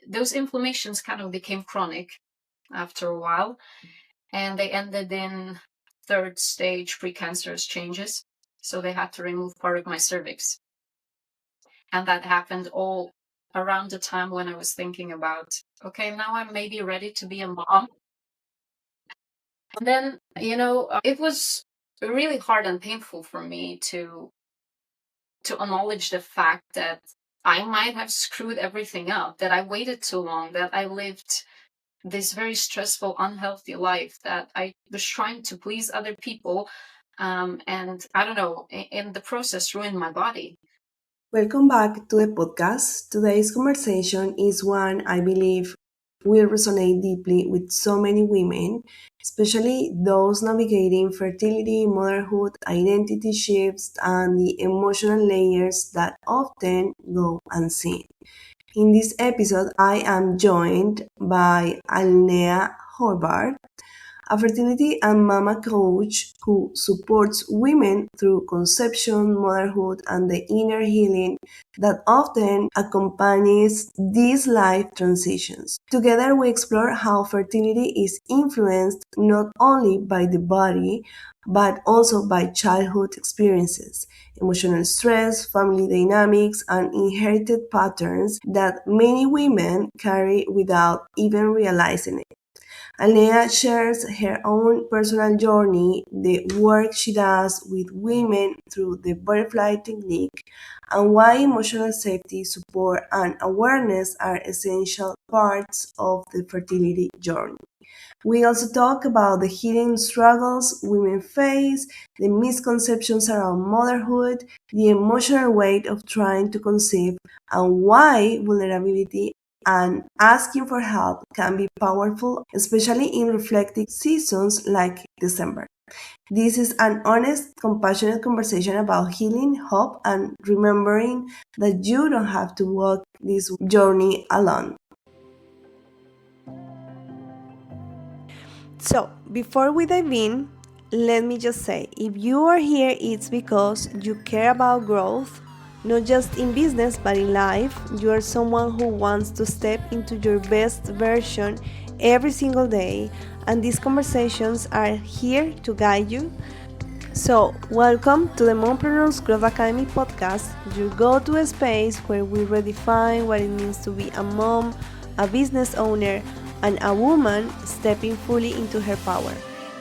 those inflammations kind of became chronic after a while, and they ended in third stage precancerous changes. So they had to remove part of my cervix. And that happened all around the time when I was thinking about, okay, now I'm maybe ready to be a mom. And then, it was really hard and painful for me to acknowledge the fact that I might have screwed everything up, that I waited too long, that I lived this very stressful, unhealthy life, that I was trying to please other people. And I don't know, in the process, ruined my body. Welcome back to the podcast. Today's conversation is one I believe will resonate deeply with so many women, especially those navigating fertility, motherhood, identity shifts, and the emotional layers that often go unseen. In this episode, I am joined by Alneja Hobart, a fertility and mama coach who supports women through conception, motherhood, and the inner healing that often accompanies these life transitions. Together, we explore how fertility is influenced not only by the body, but also by childhood experiences, emotional stress, family dynamics, and inherited patterns that many women carry without even realizing it. Alea shares her own personal journey, the work she does with women through the butterfly technique, and why emotional safety, support, and awareness are essential parts of the fertility journey. We also talk about the hidden struggles women face, the misconceptions around motherhood, the emotional weight of trying to conceive, and why vulnerability and asking for help can be powerful, especially in reflective seasons like December. This is an honest, compassionate conversation about healing, hope, and remembering that you don't have to walk this journey alone. So, before we dive in, let me just say if you are here, it's because you care about growth, not just in business but in life. You are someone who wants to step into your best version every single day, and these conversations are here to guide you. So, welcome to the Mompreneurs Growth Academy podcast, your go-to space where we redefine what it means to be a mom, a business owner, and a woman stepping fully into her power.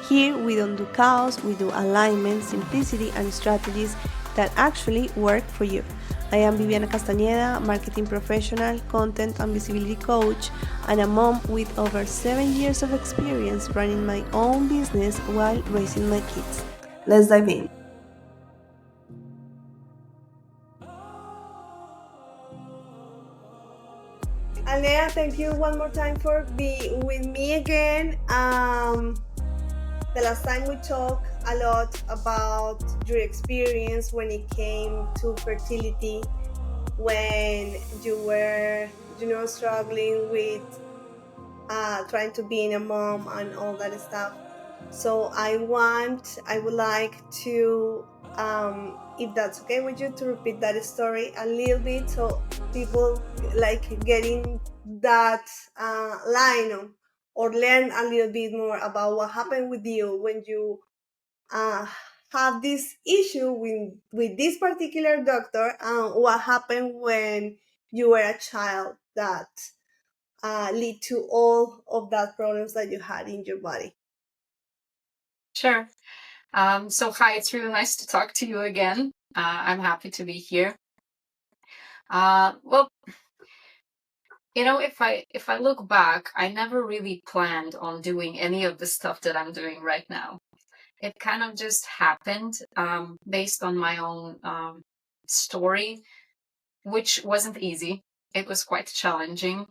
Here, we don't do chaos, we do alignment, simplicity, and strategies that actually work for you. I am Viviana Castañeda, marketing professional, content and visibility coach, and a mom with over 7 years of experience running my own business while raising my kids. Let's dive in. Alea, thank you one more time for being with me again. The last time we talked a lot about your experience when it came to fertility, when you were, struggling with trying to be a mom and all that stuff. So I would like to, if that's okay with you, to repeat that story a little bit so people like getting that line or learn a little bit more about what happened with you when you uh, have this issue with this particular doctor and what happened when you were a child that lead to all of that problems that you had in your body. Sure. So hi, it's really nice to talk to you again. I'm happy to be here. Well, if I look back, I never really planned on doing any of the stuff that I'm doing right now. It kind of just happened based on my own story, which wasn't easy. It was quite challenging.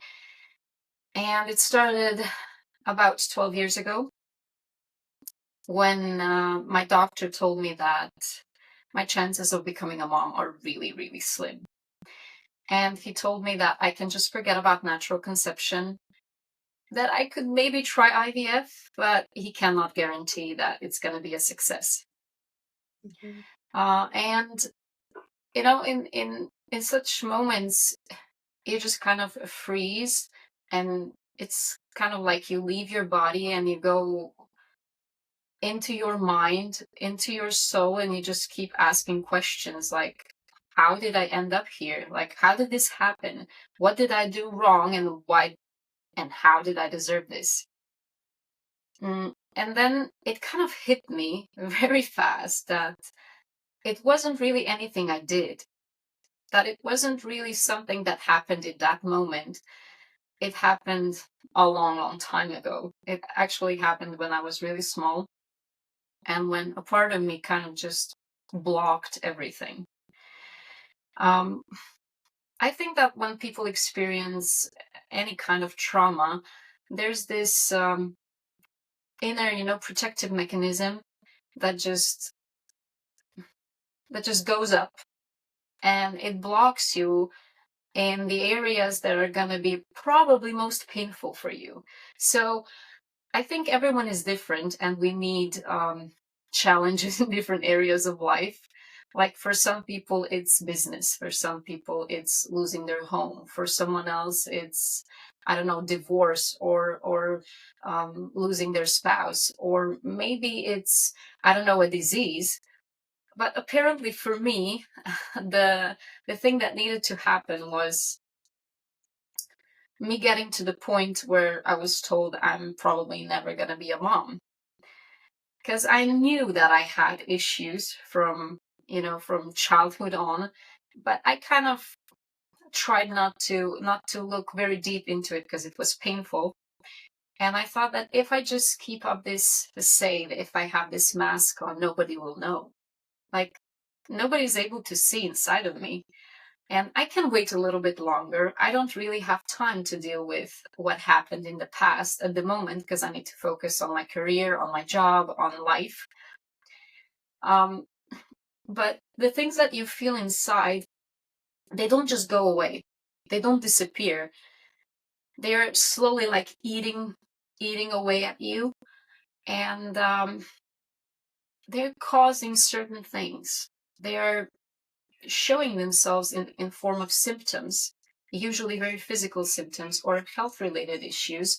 And it started about 12 years ago when my doctor told me that my chances of becoming a mom are really, really slim. And he told me that I can just forget about natural conception, that I could maybe try IVF, but he cannot guarantee that it's going to be a success. Mm-hmm. And in such moments, you just kind of freeze, and it's kind of like you leave your body and you go into your mind, into your soul, and you just keep asking questions like, how did I end up here? Like, how did this happen? What did I do wrong, and why, and how did I deserve this? And then it kind of hit me very fast that it wasn't really anything I did, that it wasn't really something that happened in that moment. It happened a long, long time ago. It actually happened when I was really small, and when a part of me kind of just blocked everything. I think that when people experience any kind of trauma, there's this inner, protective mechanism that just goes up, and it blocks you in the areas that are going to be probably most painful for you. So I think everyone is different, and we need challenges in different areas of life. Like for some people, it's business. For some people, it's losing their home. For someone else, it's, I don't know, divorce, or losing their spouse, or maybe it's, I don't know, a disease. But apparently, for me, the thing that needed to happen was me getting to the point where I was told I'm probably never going to be a mom. Because I knew that I had issues from childhood on, but I kind of tried not to look very deep into it because it was painful. And I thought that if I just keep up this facade, if I have this mask on, nobody will know. Like, nobody's able to see inside of me. And I can wait a little bit longer. I don't really have time to deal with what happened in the past at the moment because I need to focus on my career, on my job, on life. But the things that you feel inside, they don't just go away. They don't disappear. They're slowly like eating away at you. And they're causing certain things. They are showing themselves in form of symptoms, usually very physical symptoms or health related issues.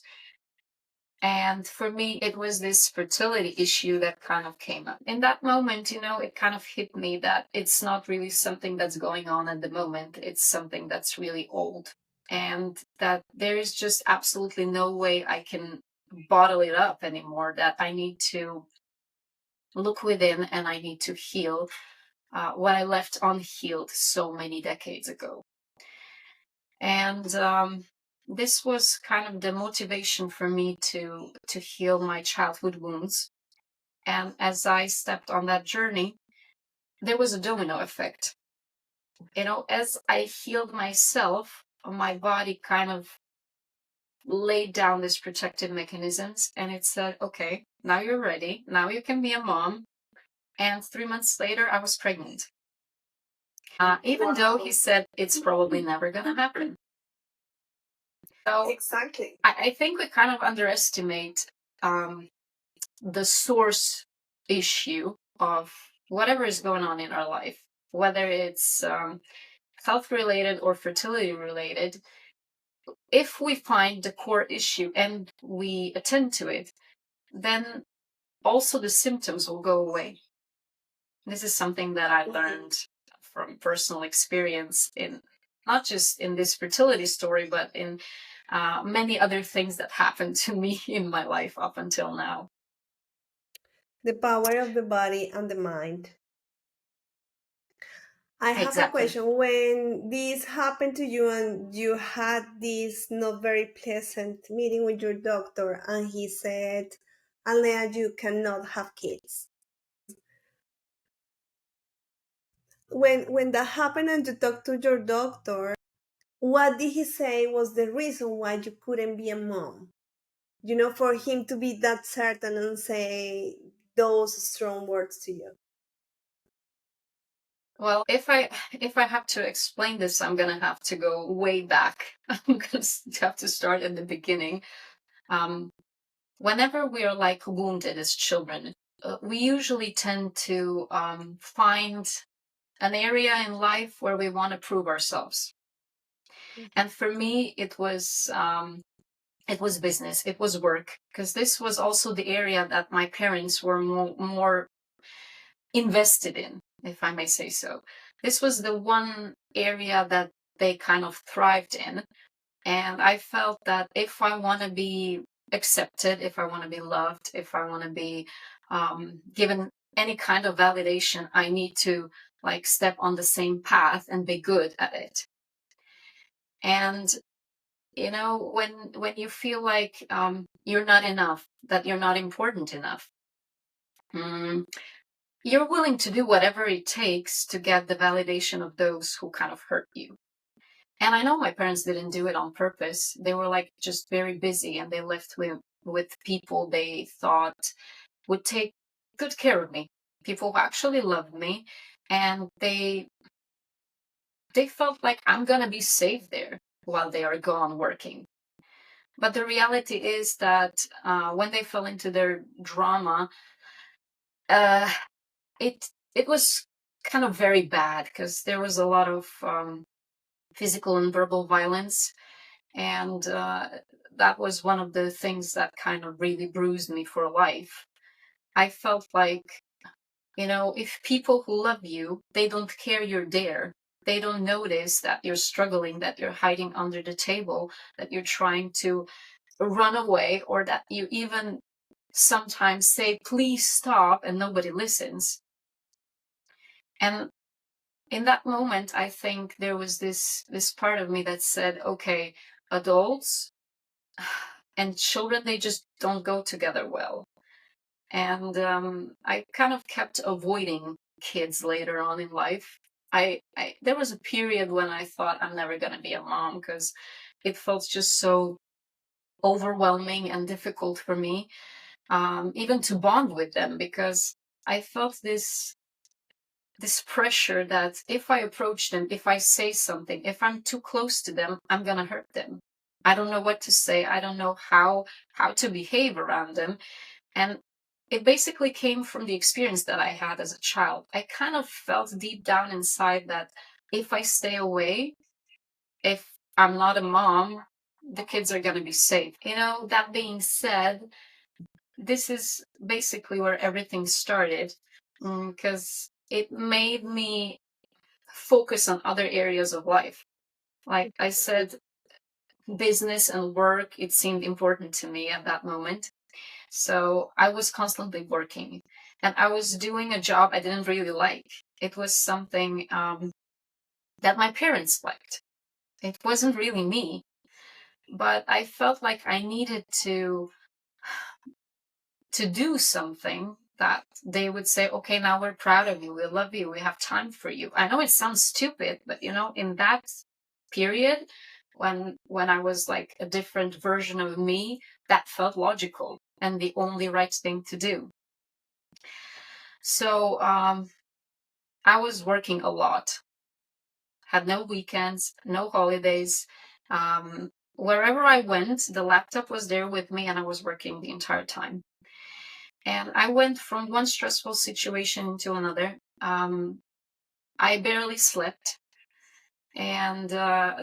And for me, it was this fertility issue that kind of came up. In that moment, it kind of hit me that it's not really something that's going on at the moment. It's something that's really old. And that there is just absolutely no way I can bottle it up anymore, that I need to look within and I need to heal what I left unhealed so many decades ago. And this was kind of the motivation for me to heal my childhood wounds. And as I stepped on that journey, there was a domino effect. As I healed myself, my body kind of laid down these protective mechanisms, and it said, okay, now you're ready. Now you can be a mom. And 3 months later, I was pregnant. Even though he said it's probably never going to happen. So Exactly. I think we kind of underestimate the source issue of whatever is going on in our life, whether it's health related or fertility related. If we find the core issue and we attend to it, then also the symptoms will go away. This is something that I learned from personal experience, in not just in this fertility story, but in many other things that happened to me in my life up until now. The power of the body and the mind. I have a Exactly. question. When this happened to you and you had this not very pleasant meeting with your doctor, and he said, Alnea, you cannot have kids. When that happened and you talked to your doctor, what did he say was the reason why you couldn't be a mom? For him to be that certain and say those strong words to you. Well, if I have to explain this, I'm gonna have to go way back. I'm gonna have to start at the beginning. Whenever we are like wounded as children, we usually tend to find an area in life where we want to prove ourselves. And for me, it was business, it was work, because this was also the area that my parents were more invested in, if I may say so. This was the one area that they kind of thrived in. And I felt that if I want to be accepted, if I want to be loved, if I want to be given any kind of validation, I need to like step on the same path and be good at it. And you know, when you feel like you're not enough, that you're not important enough, mm, you're willing to do whatever it takes to get the validation of those who kind of hurt you. And I know my parents didn't do it on purpose. They were like just very busy, and they lived with people they thought would take good care of me, people who actually loved me, and they felt like I'm gonna be safe there while they are gone working. But the reality is that when they fell into their drama, uh, it was kind of very bad, because there was a lot of physical and verbal violence, and that was one of the things that kind of really bruised me for life. I felt like, you know, if people who love you, they don't care you're there. They don't notice that you're struggling, that you're hiding under the table, that you're trying to run away, or that you even sometimes say, please stop, and nobody listens. And in that moment, I think there was this part of me that said, okay, adults and children, they just don't go together well. And I kind of kept avoiding kids later on in life. There was a period when I thought I'm never going to be a mom, because it felt just so overwhelming and difficult for me, even to bond with them, because I felt this pressure that if I approach them, if I say something, if I'm too close to them, I'm gonna hurt them. I don't know what to say. I don't know how to behave around them. And it basically came from the experience that I had as a child. I kind of felt deep down inside that if I stay away, if I'm not a mom, the kids are gonna be safe. You know, that being said, this is basically where everything started, because it made me focus on other areas of life. Like I said, business and work, it seemed important to me at that moment. So I was constantly working, and I was doing a job I didn't really like. It was something that my parents liked. It wasn't really me, but I felt like I needed to do something that they would say, okay, now we're proud of you, we love you, we have time for you. I know it sounds stupid, but you know, in that period, when I was like a different version of me, that felt logical and the only right thing to do. So I was working a lot, had no weekends, no holidays. Wherever I went, the laptop was there with me, and I was working the entire time. And I went from one stressful situation to another. I barely slept. And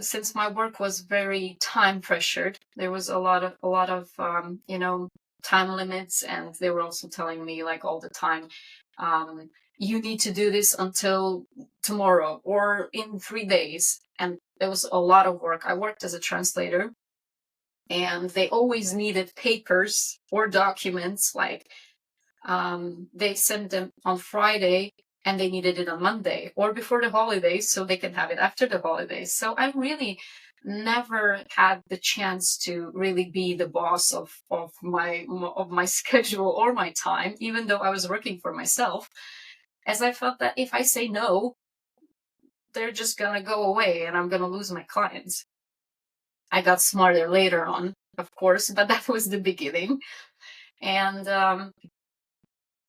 since my work was very time pressured, there was a lot of you know, time limits, and they were also telling me like all the time, you need to do this until tomorrow or in 3 days. And there was a lot of work. I worked as a translator, and they always needed papers or documents, like they sent them on Friday, and they needed it on Monday or before the holidays, so they can have it after the holidays. So I really never had the chance to really be the boss of my schedule or my time, even though I was working for myself, as I felt that if I say no, they're just gonna go away and I'm gonna lose my clients. I got smarter later on, of course, but that was the beginning. And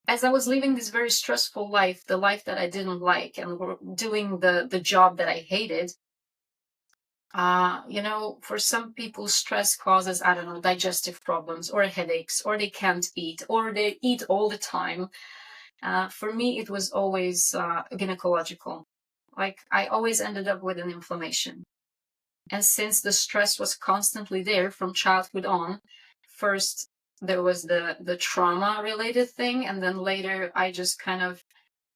as I was living this very stressful life, the life that I didn't like, and doing the job that I hated, you know, for some people, stress causes, I don't know, digestive problems or headaches, or they can't eat, or they eat all the time. For me, it was always gynecological. Like I always ended up with an inflammation. And since the stress was constantly there from childhood on, first there was the trauma related thing, and then later I just kind of,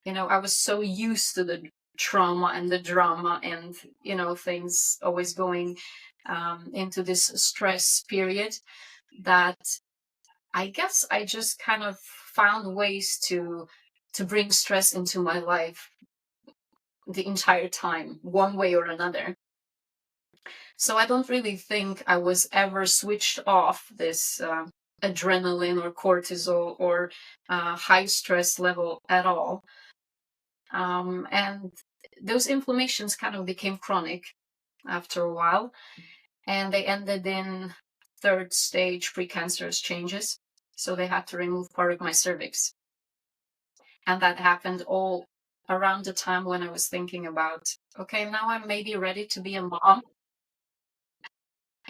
I was so used to the trauma and the drama and, things always going into this stress period, that I guess I just kind of found ways to bring stress into my life the entire time, one way or another. So I don't really think I was ever switched off this adrenaline or cortisol or high stress level at all. And those inflammations kind of became chronic after a while, and they ended in third stage precancerous changes. So they had to remove part of my cervix. And that happened all around the time when I was thinking about, okay, now I'm maybe ready to be a mom.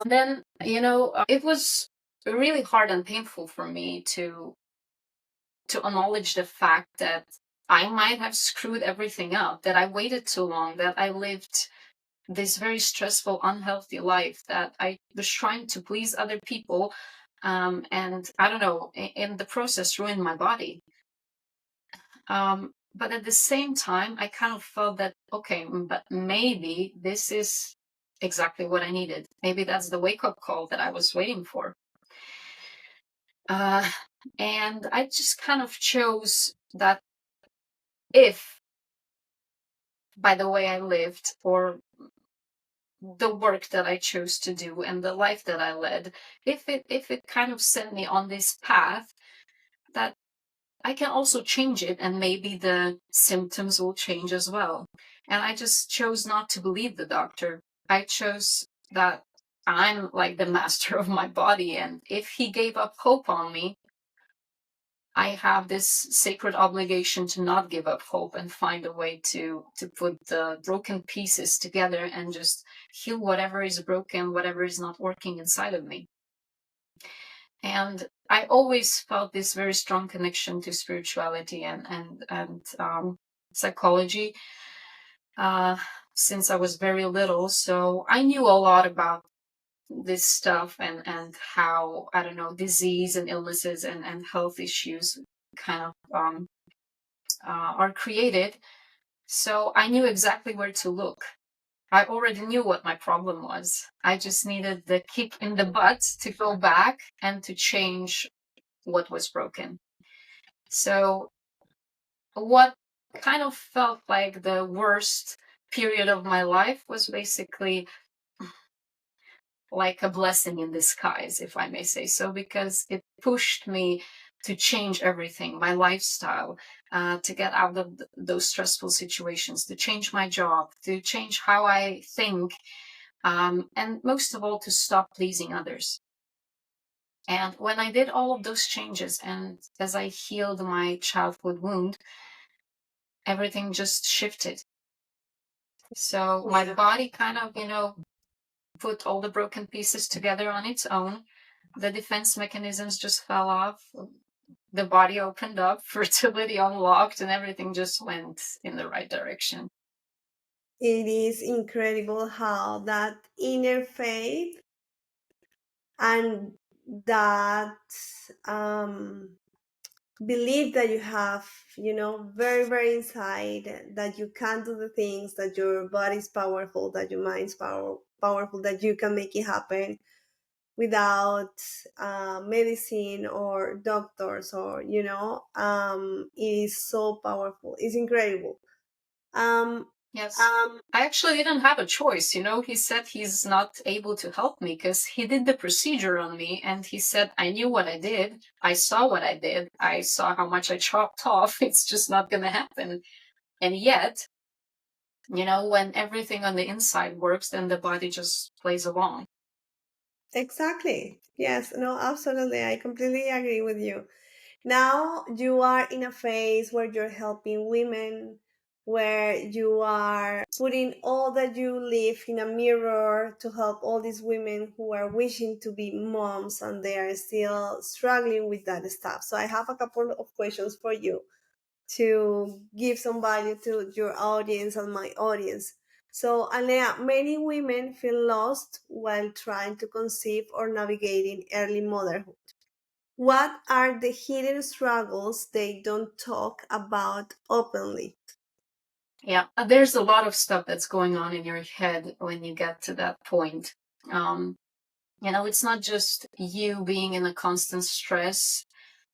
And then, it was really hard and painful for me to acknowledge the fact that I might have screwed everything up, that I waited too long, that I lived this very stressful, unhealthy life, that I was trying to please other people. And I don't know, in the process, ruined my body. But at the same time, I kind of felt that, okay, but maybe this is exactly what I needed. Maybe that's the wake up call that I was waiting for. And I just kind of chose that if, by the way I lived, or the work that I chose to do and the life that I led, if it kind of sent me on this path, that I can also change it, and maybe the symptoms will change as well. And I just chose not to believe the doctor. I chose that I'm like the master of my body, and if he gave up hope on me, I have this sacred obligation to not give up hope and find a way to put the broken pieces together and just heal whatever is broken, whatever is not working inside of me. And I always felt this very strong connection to spirituality and psychology since I was very little. So I knew a lot about this stuff and how, I don't know, disease and illnesses and health issues kind of are created. So I knew exactly where to look. I already knew what my problem was. I just needed the kick in the butt to go back and to change what was broken. So what kind of felt like the worst period of my life was basically like a blessing in disguise, if I may say so, because it pushed me to change everything, my lifestyle, to get out of those stressful situations, to change my job, to change how I think, and most of all, to stop pleasing others. And when I did all of those changes, and as I healed my childhood wound, everything just shifted. So my body kind of, put all the broken pieces together on its own. The defense mechanisms just fell off. The body opened up, fertility unlocked, and everything just went in the right direction. It is incredible how that inner faith and that um, belief that you have, very, very inside, that you can do the things, that your body's powerful, that your mind's powerful, that you can make it happen without medicine or doctors, or it is so powerful. It's incredible. um Yes. I actually didn't have a choice. He said he's not able to help me because he did the procedure on me, and he said, I knew what I did. I saw what I did. I saw how much I chopped off. It's just not going to happen. And yet, when everything on the inside works, then the body just plays along. exactly. Yes, no, absolutely, I completely agree with you. Now you are in a phase where you're helping women, where you are putting all that you live in a mirror to help all these women who are wishing to be moms and they are still struggling with that stuff. So I have a couple of questions for you to give some value to your audience and my audience. So, Alea, many women feel lost while trying to conceive or navigating early motherhood. What are the hidden struggles they don't talk about openly? Yeah, there's a lot of stuff that's going on in your head when you get to that point. It's not just you being in a constant stress,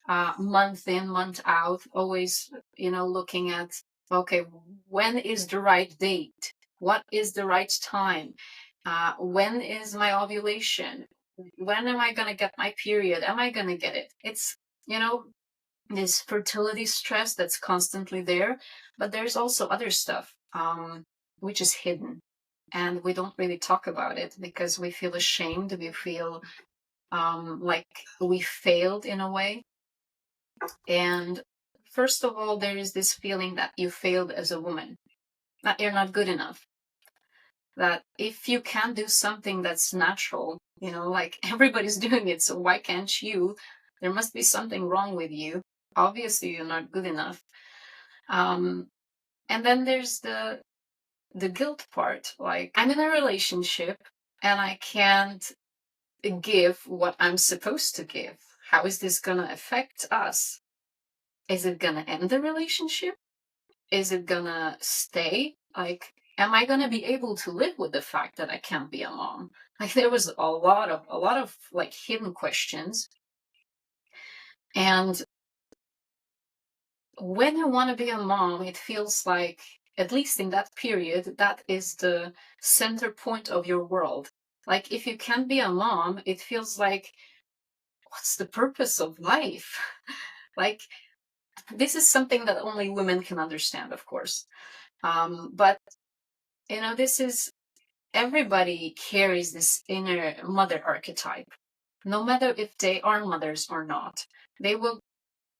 month in, month out, always, looking at, okay, when is the right date? What is the right time? When is my ovulation? When am I going to get my period? Am I going to get it? It's, you know, this fertility stress that's constantly there, but there's also other stuff, which is hidden. And we don't really talk about it because we feel ashamed. We feel like we failed in a way. And first of all, there is this feeling that you failed as a woman, that you're not good enough. That if you can do something that's natural, like everybody's doing it, so why can't you? There must be something wrong with you. Obviously, you're not good enough. And then there's the guilt part. Like, I'm in a relationship and I can't give what I'm supposed to give. How is this going to affect us? Is it going to end the relationship? Is it going to stay? Like, am I going to be able to live with the fact that I can't be a mom? Like, there was a lot of like hidden questions. And when you want to be a mom, it feels like, at least in that period, that is the center point of your world. Like, if you can't be a mom, it feels like, what's the purpose of life? Like, this is something that only women can understand, of course. But, this is, everybody carries this inner mother archetype, no matter if they are mothers or not. They will,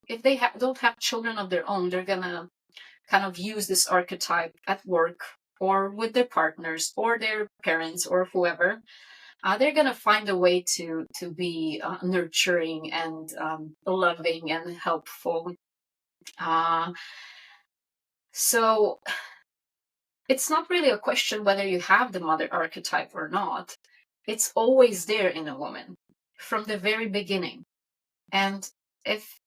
if they don't have children of their own, they're gonna kind of use this archetype at work or with their partners or their parents or whoever. They're gonna find a way to be nurturing and loving and helpful. So it's not really a question whether you have the mother archetype or not. It's always there in a woman from the very beginning. And if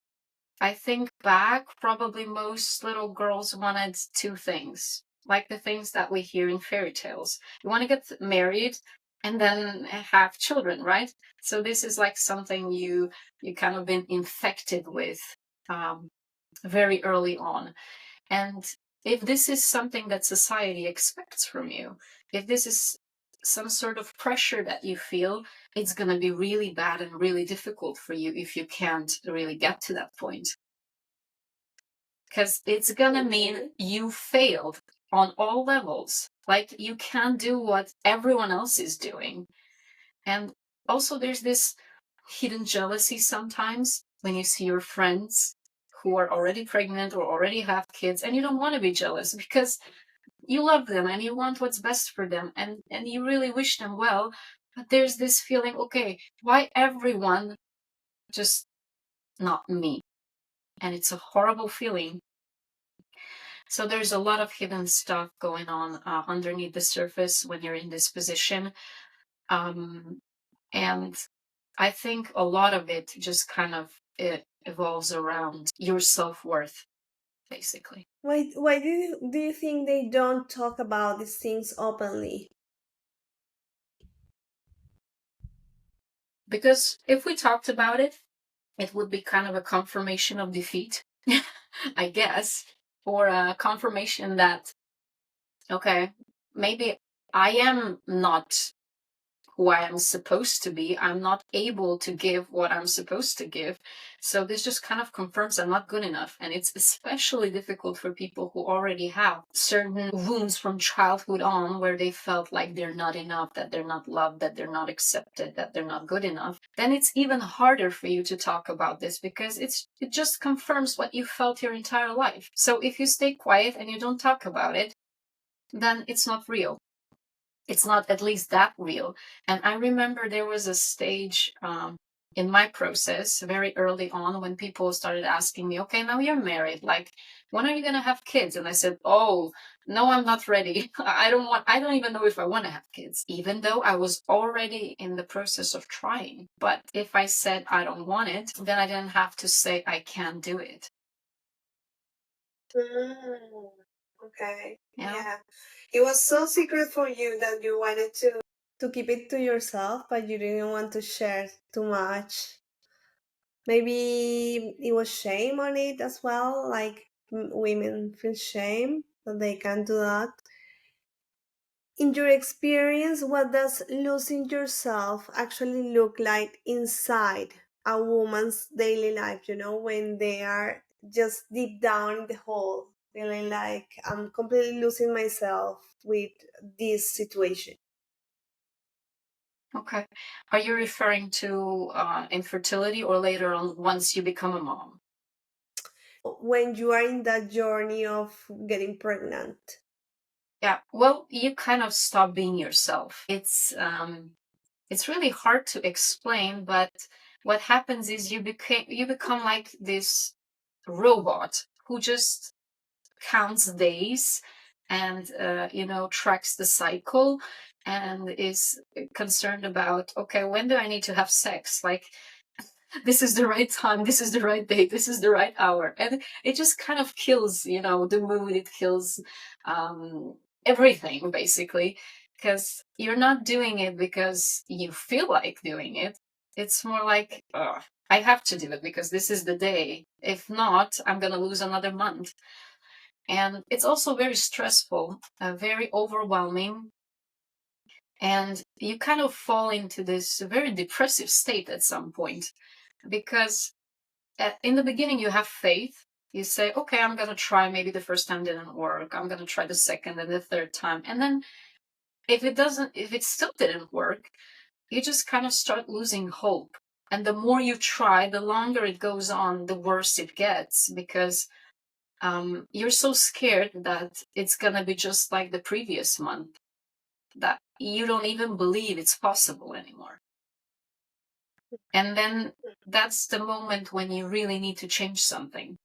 I think back, probably most little girls wanted two things, like the things that we hear in fairy tales. You want to get married and then have children, right? So this is like something you kind of been infected with very early on. And if this is something that society expects from you, if this is some sort of pressure that you feel, it's going to be really bad and really difficult for you if you can't really get to that point. Because it's going to mean you failed on all levels. Like, you can't do what everyone else is doing. And also, there's this hidden jealousy sometimes when you see your friends who are already pregnant or already have kids, and you don't want to be jealous because you love them and you want what's best for them, and you really wish them well. But there's this feeling, okay, why everyone, just not me? And it's a horrible feeling. So there's a lot of hidden stuff going on underneath the surface when you're in this position. And I think a lot of it just kind of it evolves around your self-worth, basically. Why do you think they don't talk about these things openly? Because if we talked about it, it would be kind of a confirmation of defeat, I guess, or a confirmation that, okay, maybe I am not who I am supposed to be. I'm not able to give what I'm supposed to give. So this just kind of confirms I'm not good enough. And it's especially difficult for people who already have certain wounds from childhood on where they felt like they're not enough, that they're not loved, that they're not accepted, that they're not good enough. Then it's even harder for you to talk about this because it just confirms what you felt your entire life. So if you stay quiet and you don't talk about it, then it's not real. It's not at least that real. And I remember there was a stage in my process very early on when people started asking me, okay, now you're married, like, when are you going to have kids? And I said, oh, no, I'm not ready. I don't even know if I want to have kids, even though I was already in the process of trying. But if I said I don't want it, then I didn't have to say I can't do it. Okay. Yeah. Yeah. It was so secret for you that you wanted to keep it to yourself, but you didn't want to share too much. Maybe it was shame on it as well, like women feel shame that they can't do that. In your experience, what does losing yourself actually look like inside a woman's daily life, when they are just deep down in the hole, feeling like I'm completely losing myself with this situation? Okay. Are you referring to infertility or later on once you become a mom? When you are in that journey of getting pregnant. Yeah. Well, you kind of stop being yourself. It's really hard to explain, but what happens is you become like this robot who just counts days and tracks the cycle and is concerned about, okay, when do I need to have sex, like, this is the right time, this is the right date, this is the right hour. And it just kind of kills, the mood. It kills everything, basically, because you're not doing it because you feel like doing it. It's more like, I have to do it because this is the day. If not, I'm going to lose another month. And it's also very stressful, very overwhelming. And you kind of fall into this very depressive state at some point because in the beginning you have faith. You say, okay, I'm going to try. Maybe the first time didn't work. I'm going to try the second and the third time. And then if it still didn't work, you just kind of start losing hope. And the more you try, the longer it goes on, the worse it gets, because you're so scared that it's going to be just like the previous month, that you don't even believe it's possible anymore. And then that's the moment when you really need to change something.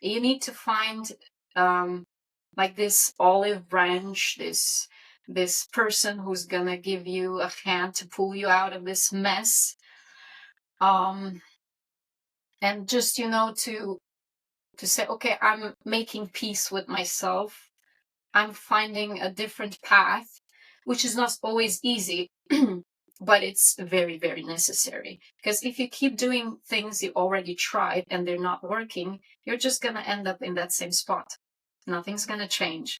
You need to find like this olive branch, this person who's gonna give you a hand to pull you out of this mess, and just to say, okay, I'm making peace with myself. I'm finding a different path, which is not always easy, but it's very, very necessary. Because if you keep doing things you already tried and they're not working, you're just going to end up in that same spot. Nothing's going to change.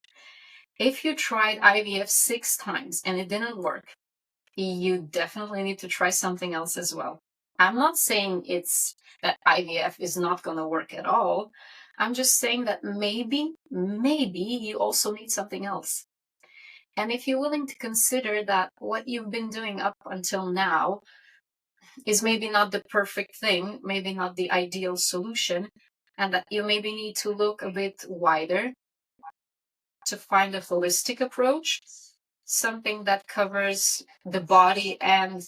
If you tried IVF 6 times and it didn't work, you definitely need to try something else as well. I'm not saying it's that IVF is not going to work at all. I'm just saying that maybe you also need something else. And if you're willing to consider that what you've been doing up until now is maybe not the perfect thing, maybe not the ideal solution, and that you maybe need to look a bit wider to find a holistic approach, something that covers the body and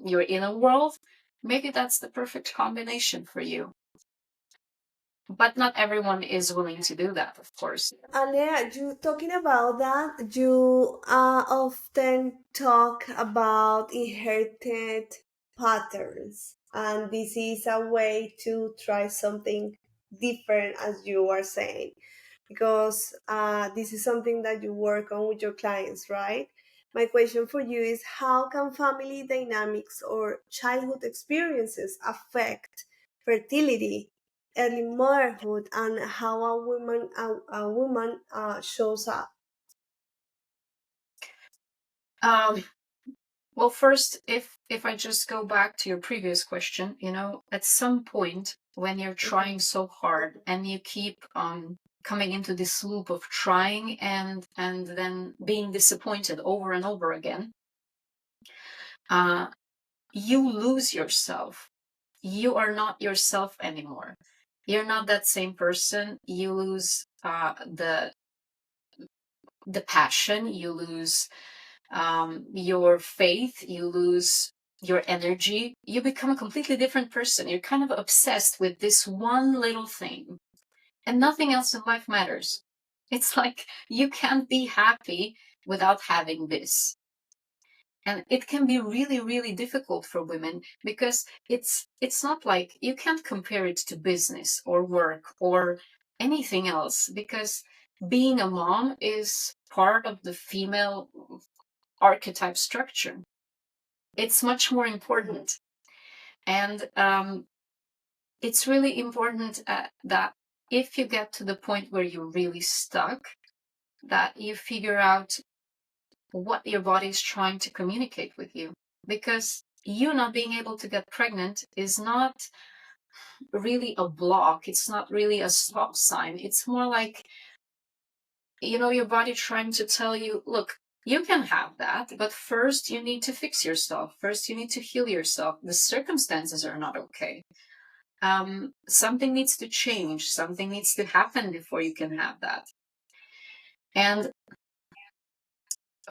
your inner world, maybe that's the perfect combination for you. But not everyone is willing to do that, of course. Alea, you talking about that, you often talk about inherited patterns, and this is a way to try something different, as you are saying, because this is something that you work on with your clients, right? My question for you is, how can family dynamics or childhood experiences affect fertility, early motherhood, and how a woman shows up? Well, first, if I just go back to your previous question, at some point when you're trying so hard and you keep coming into this loop of trying and then being disappointed over and over again, you lose yourself. You are not yourself anymore. You're not that same person. You lose the passion. You lose your faith. You lose your energy, you become a completely different person. You're kind of obsessed with this one little thing, and nothing else in life matters. It's like you can't be happy without having this. And it can be really, really difficult for women because it's not like you can't compare it to business or work or anything else, because being a mom is part of the female archetype structure. It's much more important. And it's really important that if you get to the point where you're really stuck, that you figure out what your body is trying to communicate with you. Because you not being able to get pregnant is not really a block, it's not really a stop sign. It's more like, your body trying to tell you, look, you can have that, but first you need to fix yourself. First, you need to heal yourself. The circumstances are not okay. Something needs to change. Something needs to happen before you can have that. And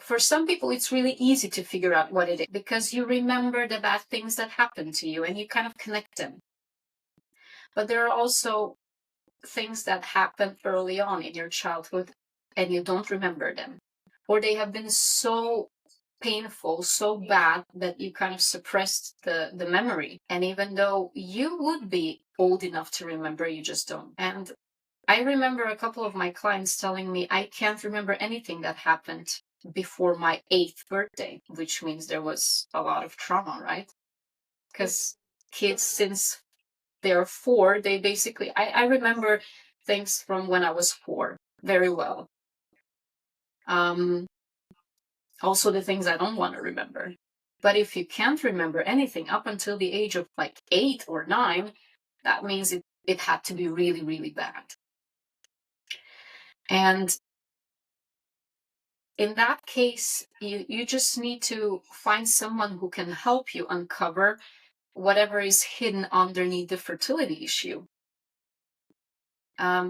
for some people, it's really easy to figure out what it is because you remember the bad things that happened to you and you kind of connect them. But there are also things that happen early on in your childhood and you don't remember them, or they have been so painful, so bad that you kind of suppressed the memory. And even though you would be old enough to remember, you just don't. And I remember a couple of my clients telling me, I can't remember anything that happened before my 8th birthday, which means there was a lot of trauma, right? Because kids, since they're 4, they basically, I remember things from when I was 4 very well. Also the things I don't want to remember. But if you can't remember anything up until the age of like 8 or 9, that means it had to be really, really bad. And in that case, you just need to find someone who can help you uncover whatever is hidden underneath the fertility issue.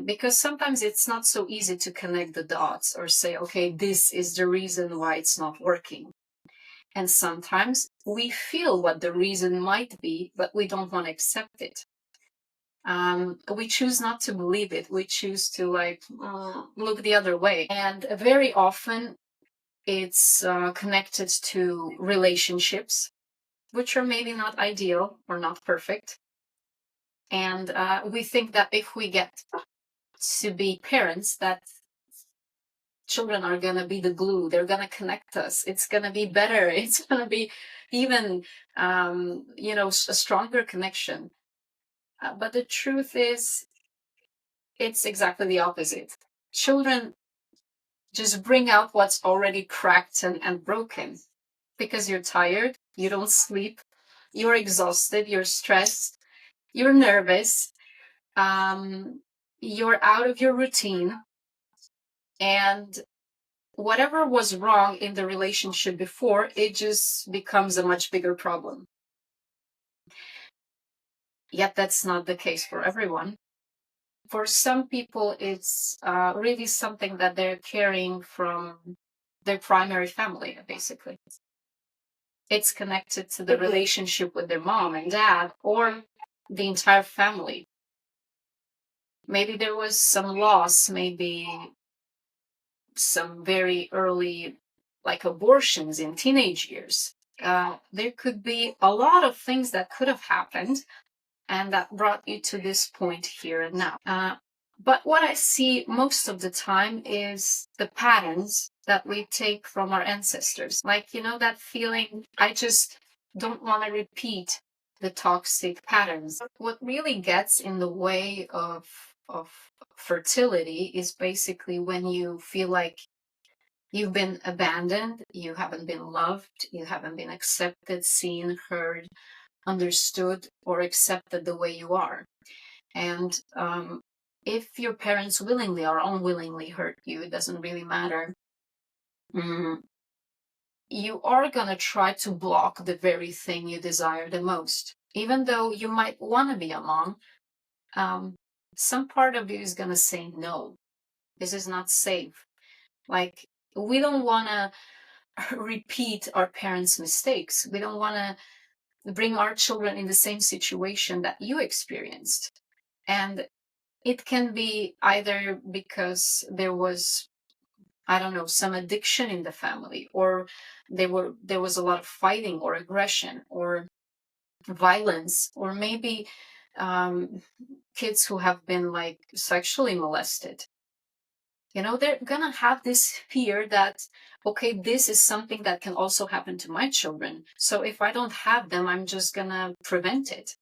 Because sometimes it's not so easy to connect the dots or say, okay, this is the reason why it's not working. And sometimes we feel what the reason might be, but we don't want to accept it. We choose not to believe it. We choose to look the other way. And very often it's connected to relationships, which are maybe not ideal or not perfect. And we think that if we get to be parents, that children are going to be the glue. They're going to connect us. It's going to be better. It's going to be even, a stronger connection. But the truth is, it's exactly the opposite. Children just bring out what's already cracked and broken because you're tired, you don't sleep, you're exhausted, you're stressed, you're nervous, you're out of your routine, and whatever was wrong in the relationship before, it just becomes a much bigger problem. Yet that's not the case for everyone. For some people, it's really something that they're carrying from their primary family, basically. It's connected to the relationship with their mom and dad or the entire family. Maybe there was some loss, maybe some very early, like abortions in teenage years. There could be a lot of things that could have happened and that brought you to this point here and now. But what I see most of the time is the patterns that we take from our ancestors. Like, that feeling, I just don't want to repeat the toxic patterns. What really gets in the way of fertility is basically when you feel like you've been abandoned, you haven't been loved, you haven't been accepted, seen, heard, understood, or accepted the way you are. And if your parents willingly or unwillingly hurt you, it doesn't really matter. You are going to try to block the very thing you desire the most. Even though you might want to be a mom, some part of you is going to say, no, this is not safe. Like, we don't want to repeat our parents' mistakes. We don't want to bring our children in the same situation that you experienced. And it can be either because there was, I don't know, some addiction in the family, or there was a lot of fighting or aggression or violence, or maybe kids who have been like sexually molested. They're gonna have this fear that, okay, this is something that can also happen to my children. So if I don't have them, I'm just gonna prevent it.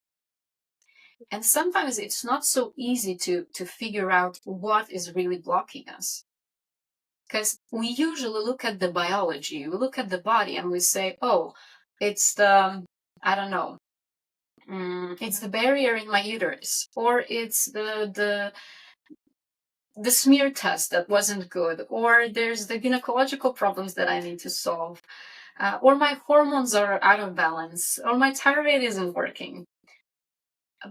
And sometimes it's not so easy to figure out what is really blocking us. Because we usually look at the biology, we look at the body, and we say, oh, it's the, I don't know, it's the barrier in my uterus, or it's the smear test that wasn't good, or there's the gynecological problems that I need to solve, or my hormones are out of balance, or my thyroid isn't working.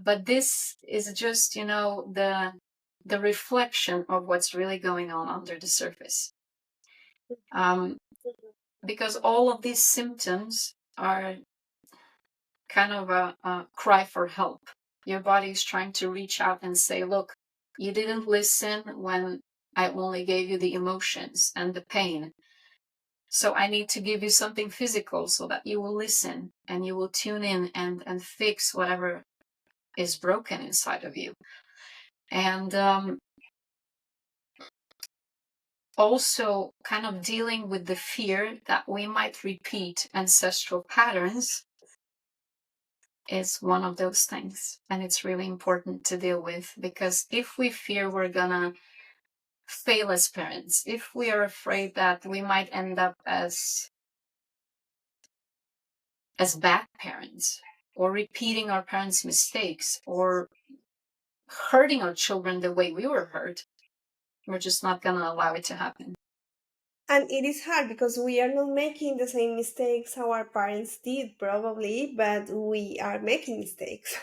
But this is just, the reflection of what's really going on under the surface. Because all of these symptoms are kind of a cry for help. Your body is trying to reach out and say, look, you didn't listen when I only gave you the emotions and the pain. So I need to give you something physical so that you will listen and you will tune in and fix whatever is broken inside of you. And also kind of dealing with the fear that we might repeat ancestral patterns is one of those things. And it's really important to deal with, because if we fear we're gonna fail as parents, if we are afraid that we might end up as bad parents, or repeating our parents' mistakes, or hurting our children the way we were hurt, we're just not gonna allow it to happen. And it is hard because we are not making the same mistakes our parents did, probably, but we are making mistakes,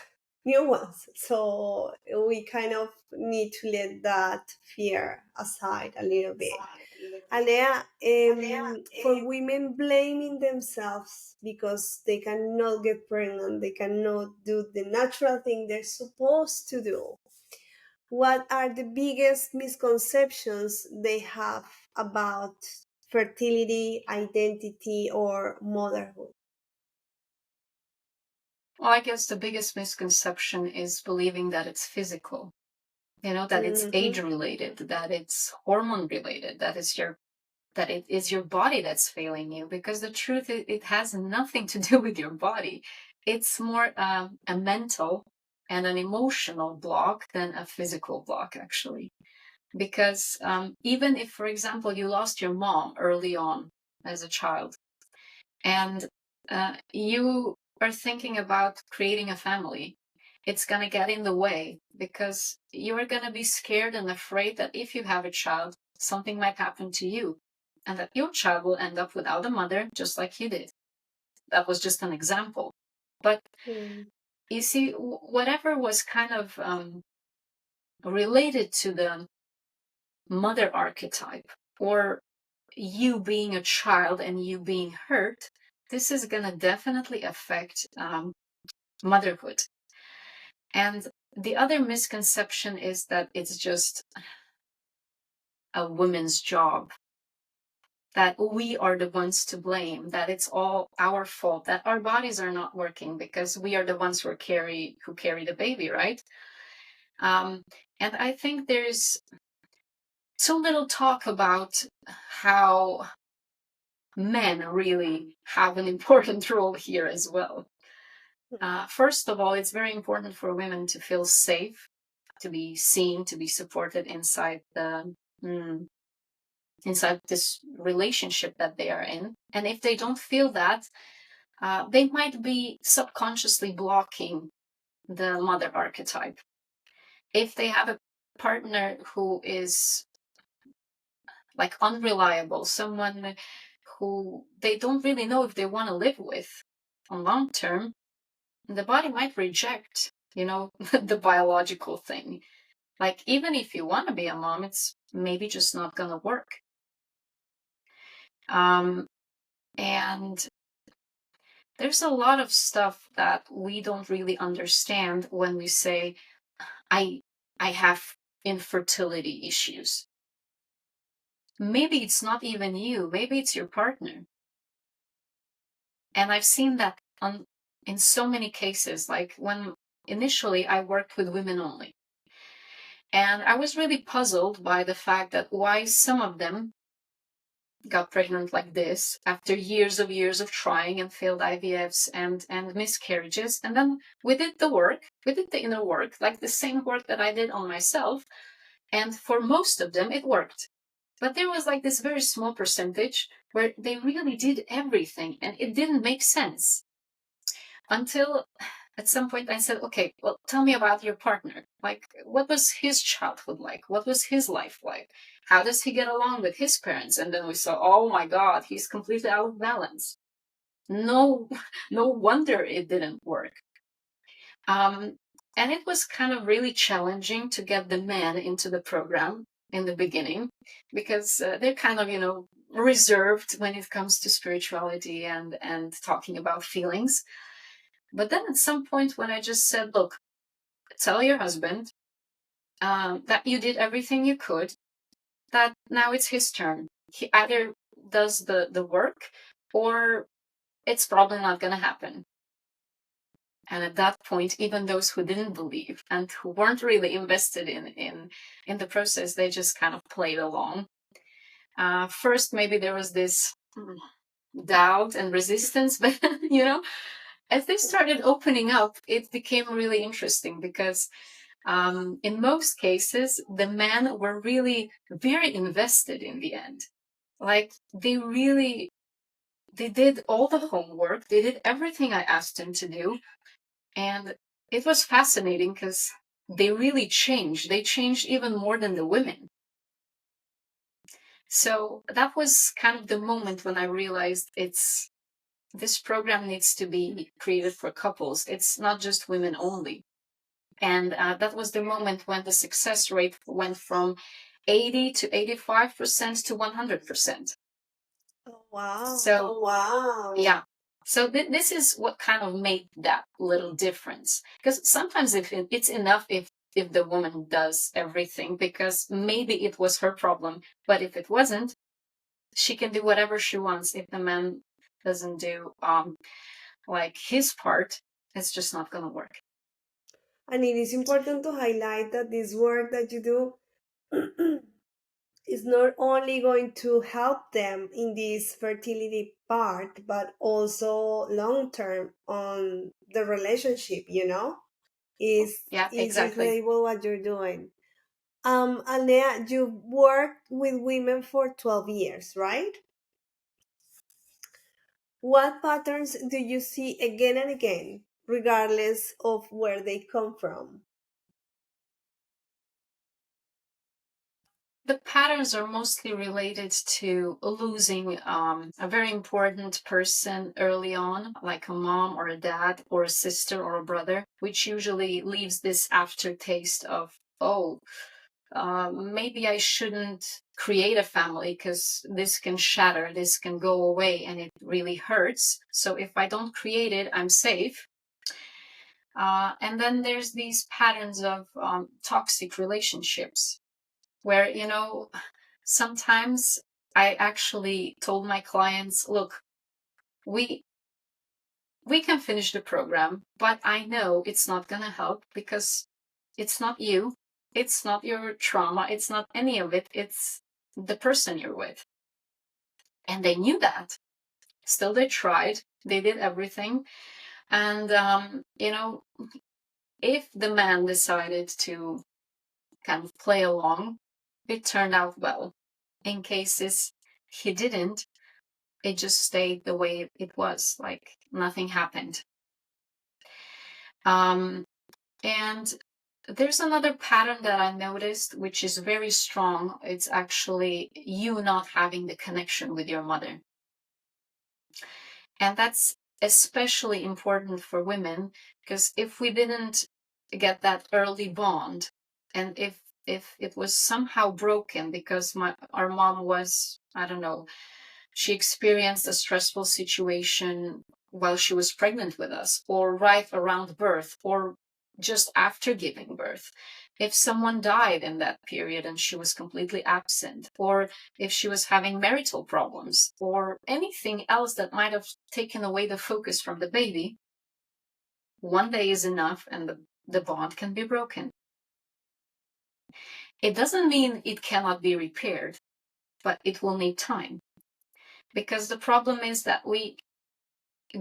new ones. So we kind of need to let that fear aside a little bit. Alea, for women blaming themselves because they cannot get pregnant, they cannot do the natural thing they're supposed to do, what are the biggest misconceptions they have about fertility, identity, or motherhood? Well, I guess the biggest misconception is believing that it's physical, that it's age related, that it's hormone related, that it is your body that's failing you, because the truth is it has nothing to do with your body. It's more a mental and an emotional block than a physical block, actually. Because even if, for example, you lost your mom early on as a child, and you are thinking about creating a family, it's going to get in the way, because you're going to be scared and afraid that if you have a child, something might happen to you, and that your child will end up without a mother, just like you did. That was just an example. But you see, whatever was kind of related to the mother archetype, or you being a child and you being hurt, this is going to definitely affect motherhood. And the other misconception is that it's just a woman's job, that we are the ones to blame, that it's all our fault, that our bodies are not working because we are the ones who carry the baby, right? And I think there's too little talk about how men really have an important role here as well. First of all, it's very important for women to feel safe, to be seen, to be supported inside this relationship that they are in. And if they don't feel that, they might be subconsciously blocking the mother archetype. If they have a partner who is like unreliable, someone who they don't really know if they want to live with on long term, the body might reject, the biological thing. Like, even if you want to be a mom, it's maybe just not going to work. And there's a lot of stuff that we don't really understand when we say, I have infertility issues. Maybe it's not even you, maybe it's your partner. And I've seen that in so many cases, like when initially I worked with women only. And I was really puzzled by the fact that why some of them got pregnant like this after years of trying and failed IVFs and miscarriages. And then we did the work, we did the inner work, like the same work that I did on myself. And for most of them, it worked. But there was like this very small percentage where they really did everything and it didn't make sense. Until at some point I said, okay, well, tell me about your partner. Like, what was his childhood like? What was his life like? How does he get along with his parents? And then we saw, oh my God, he's completely out of balance. No, no wonder it didn't work. And it was kind of really challenging to get the men into the program in the beginning because they're kind of, reserved when it comes to spirituality and talking about feelings. But then at some point when I just said, look, tell your husband that you did everything you could, that now it's his turn. He either does the work or it's probably not going to happen. And at that point, even those who didn't believe and who weren't really invested in the process, they just kind of played along. First, maybe there was this doubt and resistance, but as they started opening up, it became really interesting because in most cases, the men were really very invested in the end. Like they did all the homework, they did everything I asked them to do. And it was fascinating because they really changed. They changed even more than the women. So that was kind of the moment when I realized this program needs to be created for couples. It's not just women only. And that was the moment when the success rate went from 80 to 85% to 100%. Oh, wow. So, oh, wow. Yeah. So this is what kind of made that little difference. Because sometimes it's enough if the woman does everything, because maybe it was her problem. But if it wasn't, she can do whatever she wants. If the man doesn't do like his part, it's just not going to work. And it is important to highlight that this work that you do is not only going to help them in this fertility part, but also long term on the relationship, Yeah, is exactly. incredible what you're doing. Alnea, you've worked with women for 12 years, right? What patterns do you see again and again, regardless of where they come from? The patterns are mostly related to losing a very important person early on, like a mom or a dad or a sister or a brother, which usually leaves this aftertaste of, oh, maybe I shouldn't create a family because this can shatter, this can go away, and it really hurts. So if I don't create it, I'm safe. And then there's these patterns of toxic relationships where, sometimes I actually told my clients, look, we can finish the program, but I know it's not going to help because it's not you, it's not your trauma, it's not any of it, it's the person you're with. And they knew that. Still, they tried, they did everything. And, if the man decided to kind of play along, it turned out well. In cases he didn't, it just stayed the way it was, like nothing happened. And there's another pattern that I noticed, which is very strong. It's actually you not having the connection with your mother. And that's especially important for women, because if we didn't get that early bond, and if it was somehow broken because our mom was, I don't know, she experienced a stressful situation while she was pregnant with us, or right around birth, or just after giving birth. If someone died in that period and she was completely absent, or if she was having marital problems, or anything else that might have taken away the focus from the baby, one day is enough and the bond can be broken. It doesn't mean it cannot be repaired, but it will need time. Because the problem is that we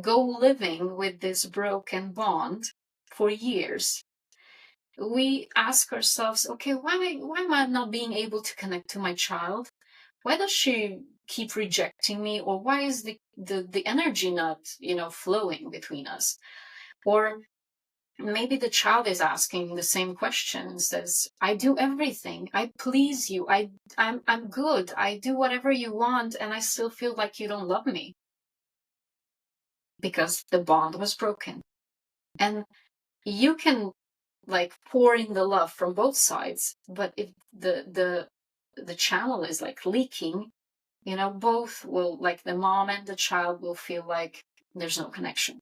go living with this broken bond for years. We ask ourselves, okay, why am I not being able to connect to my child? Why does she keep rejecting me? Or why is the energy not, flowing between us? Or maybe the child is asking the same questions as, I do everything, I please you, I'm good, I do whatever you want, and I still feel like you don't love me. Because the bond was broken. And you can pour in the love from both sides, but if the channel is leaking, both will, the mom and the child will feel like there's no connection.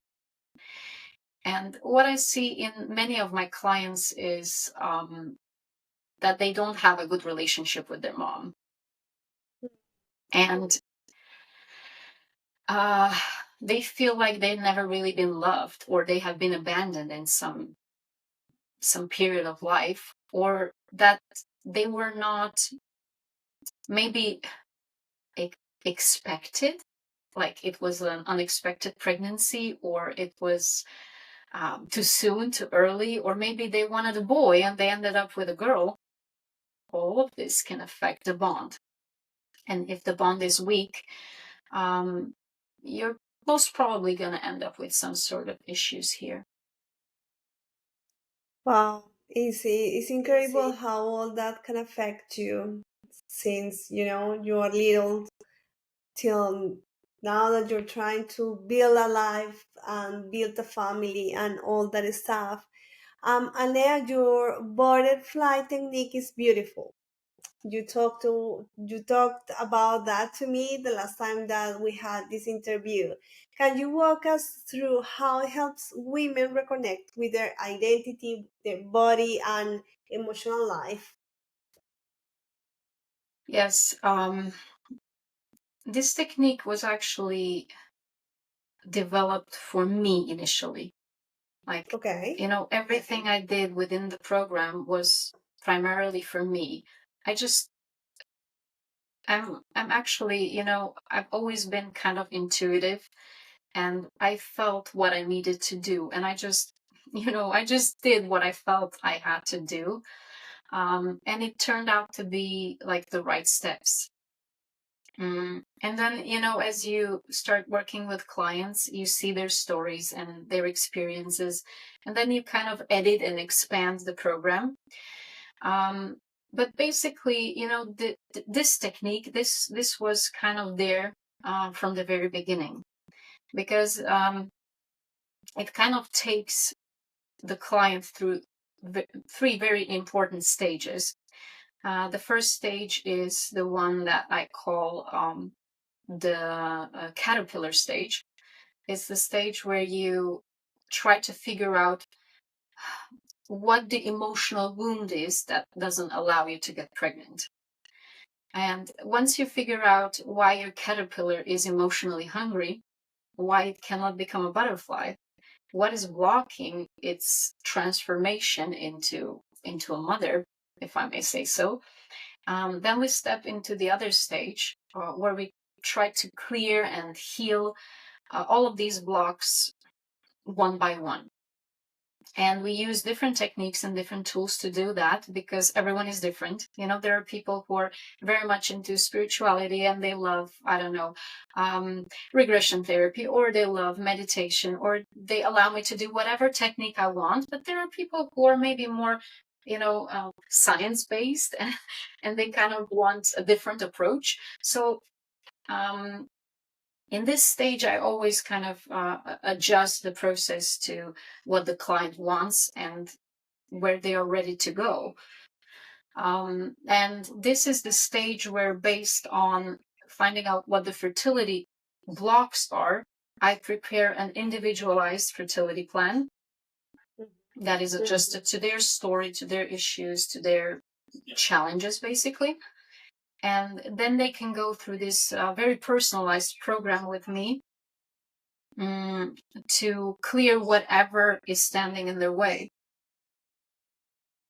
And what I see in many of my clients is that they don't have a good relationship with their mom. And they feel like they've never really been loved, or they have been abandoned in some period of life, or that they were not maybe expected, like it was an unexpected pregnancy, or it was too soon, too early, or maybe they wanted a boy and they ended up with a girl. All of this can affect the bond. And if the bond is weak, you're most probably going to end up with some sort of issues here. Wow, it's incredible how all that can affect you since you are little till now that you're trying to build a life and build a family and all that stuff. Alea, your butterfly technique is beautiful. You talked about that to me the last time that we had this interview. Can you walk us through how it helps women reconnect with their identity, their body, and emotional life? Yes, this technique was actually developed for me initially. Okay. Everything I did within the program was primarily for me. I'm actually, I've always been kind of intuitive, and I felt what I needed to do. And I just, I just did what I felt I had to do. And it turned out to be the right steps. And then, as you start working with clients, you see their stories and their experiences, and then you kind of edit and expand the program. But basically, this technique, this was kind of there from the very beginning, because it kind of takes the client through three very important stages. The first stage is the one that I call the caterpillar stage. It's the stage where you try to figure out what the emotional wound is that doesn't allow you to get pregnant. And once you figure out why your caterpillar is emotionally hungry, why it cannot become a butterfly, what is blocking its transformation into a mother, if I may say so, then we step into the other stage where we try to clear and heal all of these blocks one by one. And we use different techniques and different tools to do that, because everyone is different. There are people who are very much into spirituality and they love, I don't know, regression therapy, or they love meditation, or they allow me to do whatever technique I want. But there are people who are maybe more, science-based, and they kind of want a different approach. So in this stage, I always kind of adjust the process to what the client wants and where they are ready to go. And this is the stage where, based on finding out what the fertility blocks are, I prepare an individualized fertility plan that is adjusted to their story, to their issues, to their challenges, basically. And then they can go through this very personalized program with me to clear whatever is standing in their way.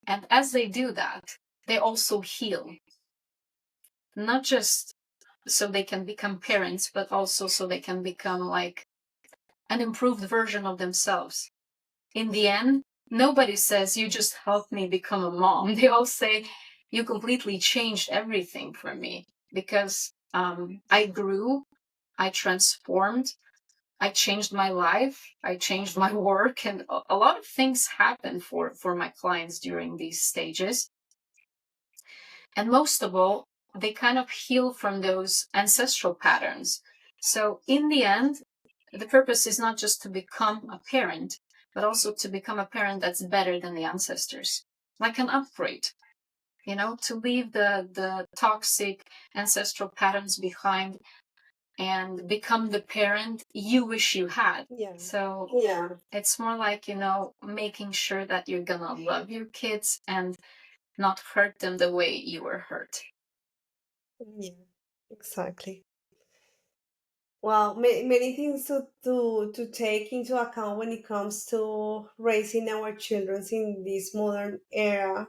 And as they do that, they also heal, not just so they can become parents, but also so they can become like an improved version of themselves. In the end, nobody says, you just helped me become a mom. They all say, you completely changed everything for me, because I grew, I transformed, I changed my life, I changed my work, and a lot of things happen for my clients during these stages. And most of all, they kind of heal from those ancestral patterns. So in the end, the purpose is not just to become a parent, but also to become a parent that's better than the ancestors, like an upgrade, to leave the toxic ancestral patterns behind and become the parent you wish you had. Yeah. So it's more like, making sure that you're gonna love your kids and not hurt them the way you were hurt. Yeah, exactly. Well, many things to take into account when it comes to raising our children in this modern era.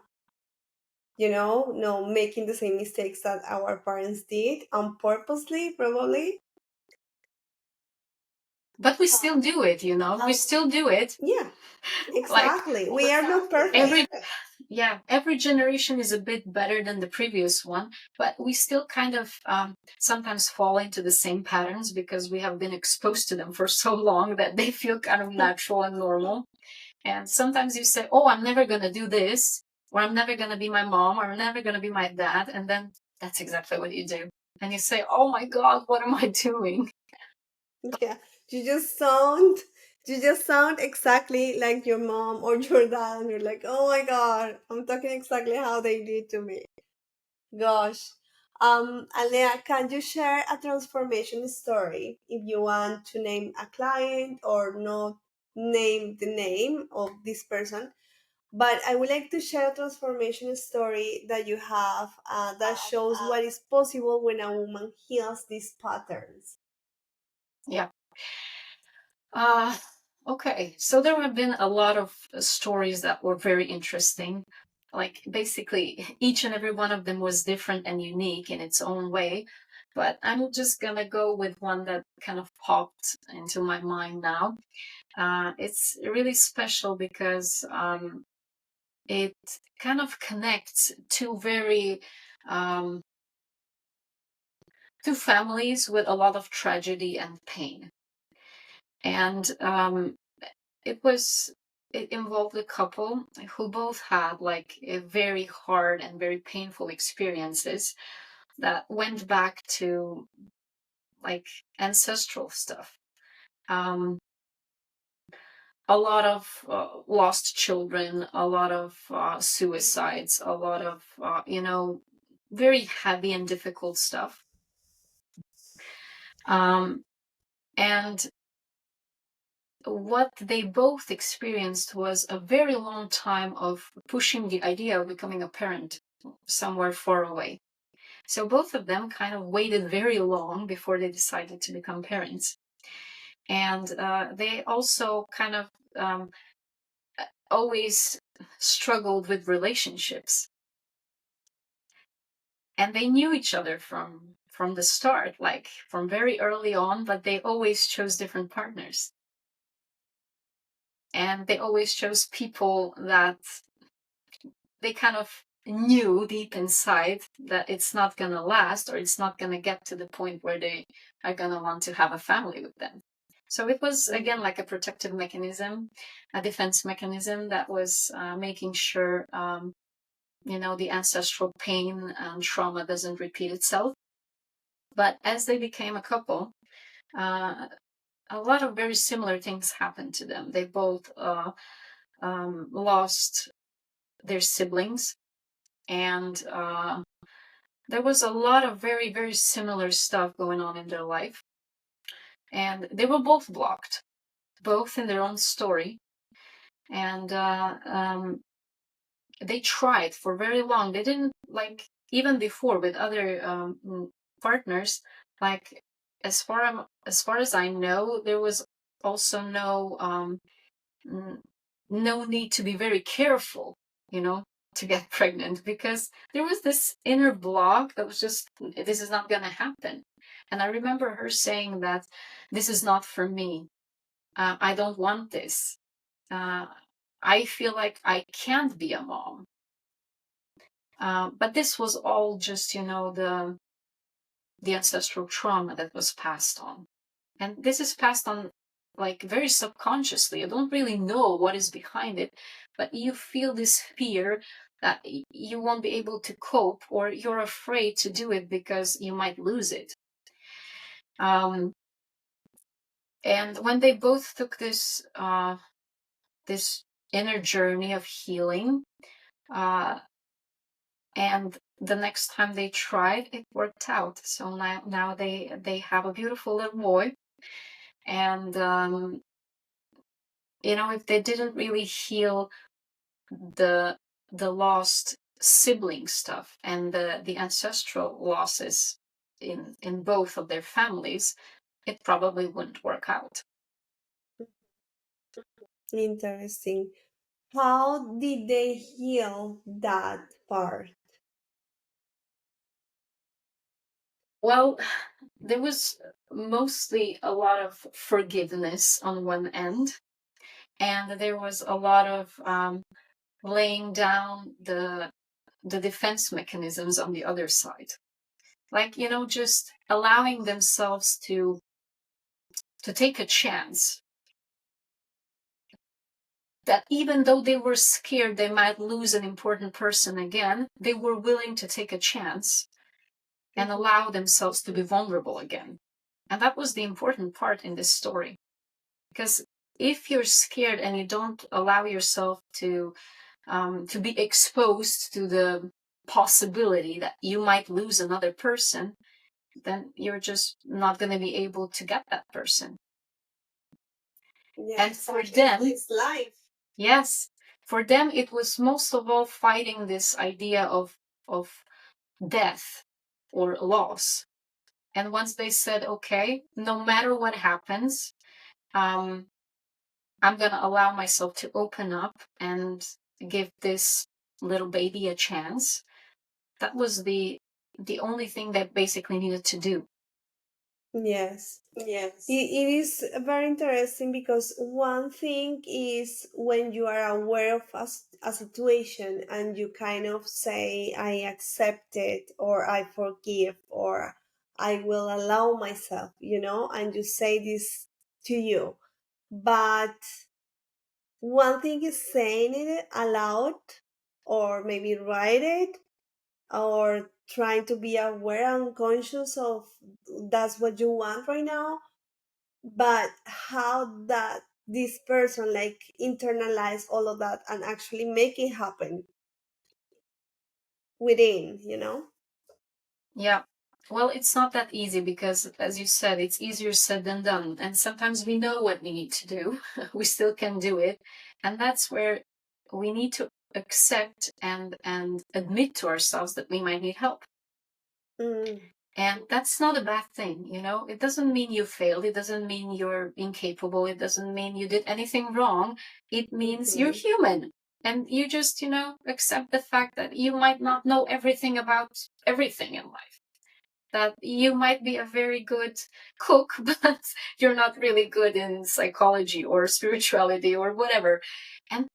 No making the same mistakes that our parents did, purposely, probably. But we still do it, we still do it. Yeah, Like exactly. We are not perfect. every generation is a bit better than the previous one, but we still kind of sometimes fall into the same patterns because we have been exposed to them for so long that they feel kind of natural and normal. And sometimes you say, oh, I'm never going to do this, or I'm never going to be my mom, or I'm never going to be my dad. And then that's exactly what you do. And you say, oh my God, what am I doing? Yeah, you just sound you just sound exactly like your mom or your dad, and you're like, oh my god, I'm talking exactly how they did to me. Gosh. Alea, can you share a transformation story if you want to name a client or not name the name of this person? But I would like to share a transformation story that you have that shows what is possible when a woman heals these patterns. Yeah. Okay. So there have been a lot of stories that were very interesting. Like basically, each and every one of them was different and unique in its own way. But I'm just gonna go with one that kind of popped into my mind now. It's really special because it kind of connects um, two families with a lot of tragedy and pain. And it involved a couple who both had like a very hard and very painful experiences that went back to like ancestral stuff. A lot of lost children, a lot of suicides, a lot of very heavy and difficult stuff. And what they both experienced was a very long time of pushing the idea of becoming a parent somewhere far away. So both of them kind of waited very long before they decided to become parents. And they also kind of always struggled with relationships. And they knew each other from the start, like from very early on, but they always chose different partners. And they always chose people that they kind of knew deep inside that it's not going to last, or it's not going to get to the point where they are going to want to have a family with them. So it was, again, like a protective mechanism, a defense mechanism that was making sure, the ancestral pain and trauma doesn't repeat itself. But as they became a couple, a lot of very similar things happened to them. They both lost their siblings, and there was a lot of very, very similar stuff going on in their life. And they were both blocked, both in their own story. And they tried for very long. They didn't, like, even before with other partners, like, as far as I know, there was also no need to be very careful, to get pregnant, because there was this inner block that was just, this is not going to happen. And I remember her saying that this is not for me. I don't want this. I feel like I can't be a mom. But this was all just, the ancestral trauma that was passed on. And this is passed on, like, very subconsciously. You don't really know what is behind it, but you feel this fear that you won't be able to cope, or you're afraid to do it because you might lose it. And when they both took this inner journey of healing, and the next time they tried, it worked out. So now they have a beautiful little boy. And if they didn't really heal the lost sibling stuff and the ancestral losses in both of their families, it probably wouldn't work out. Interesting. How did they heal that part? Well, there was mostly a lot of forgiveness on one end, and there was a lot of laying down the defense mechanisms on the other side, like, just allowing themselves to take a chance, that even though they were scared they might lose an important person again, they were willing to take a chance and allow themselves to be vulnerable again. And that was the important part in this story, because if you're scared and you don't allow yourself to be exposed to the possibility that you might lose another person, then you're just not going to be able to get that person. Yeah, and for them, it's life. yes, for them it was most of all fighting this idea of death or loss. And once they said, okay, no matter what happens, I'm going to allow myself to open up and give this little baby a chance, that was the only thing that basically needed to do. Yes. It is very interesting because one thing is when you are aware of a situation and you kind of say, I accept it, or I forgive, or I will allow myself, and you say this to you. But one thing is saying it aloud, or maybe write it, or trying to be aware and conscious of that's what you want right now, but how that this person like internalize all of that and actually make it happen within. Yeah. Well, it's not that easy because, as you said, it's easier said than done. And sometimes we know what we need to do. We still can do it. And that's where we need to accept and admit to ourselves that we might need help. Mm. And that's not a bad thing, It doesn't mean you failed. It doesn't mean you're incapable. It doesn't mean you did anything wrong. It means you're human. And you just, accept the fact that you might not know everything about everything in life. That you might be a very good cook, but you're not really good in psychology or spirituality or whatever. And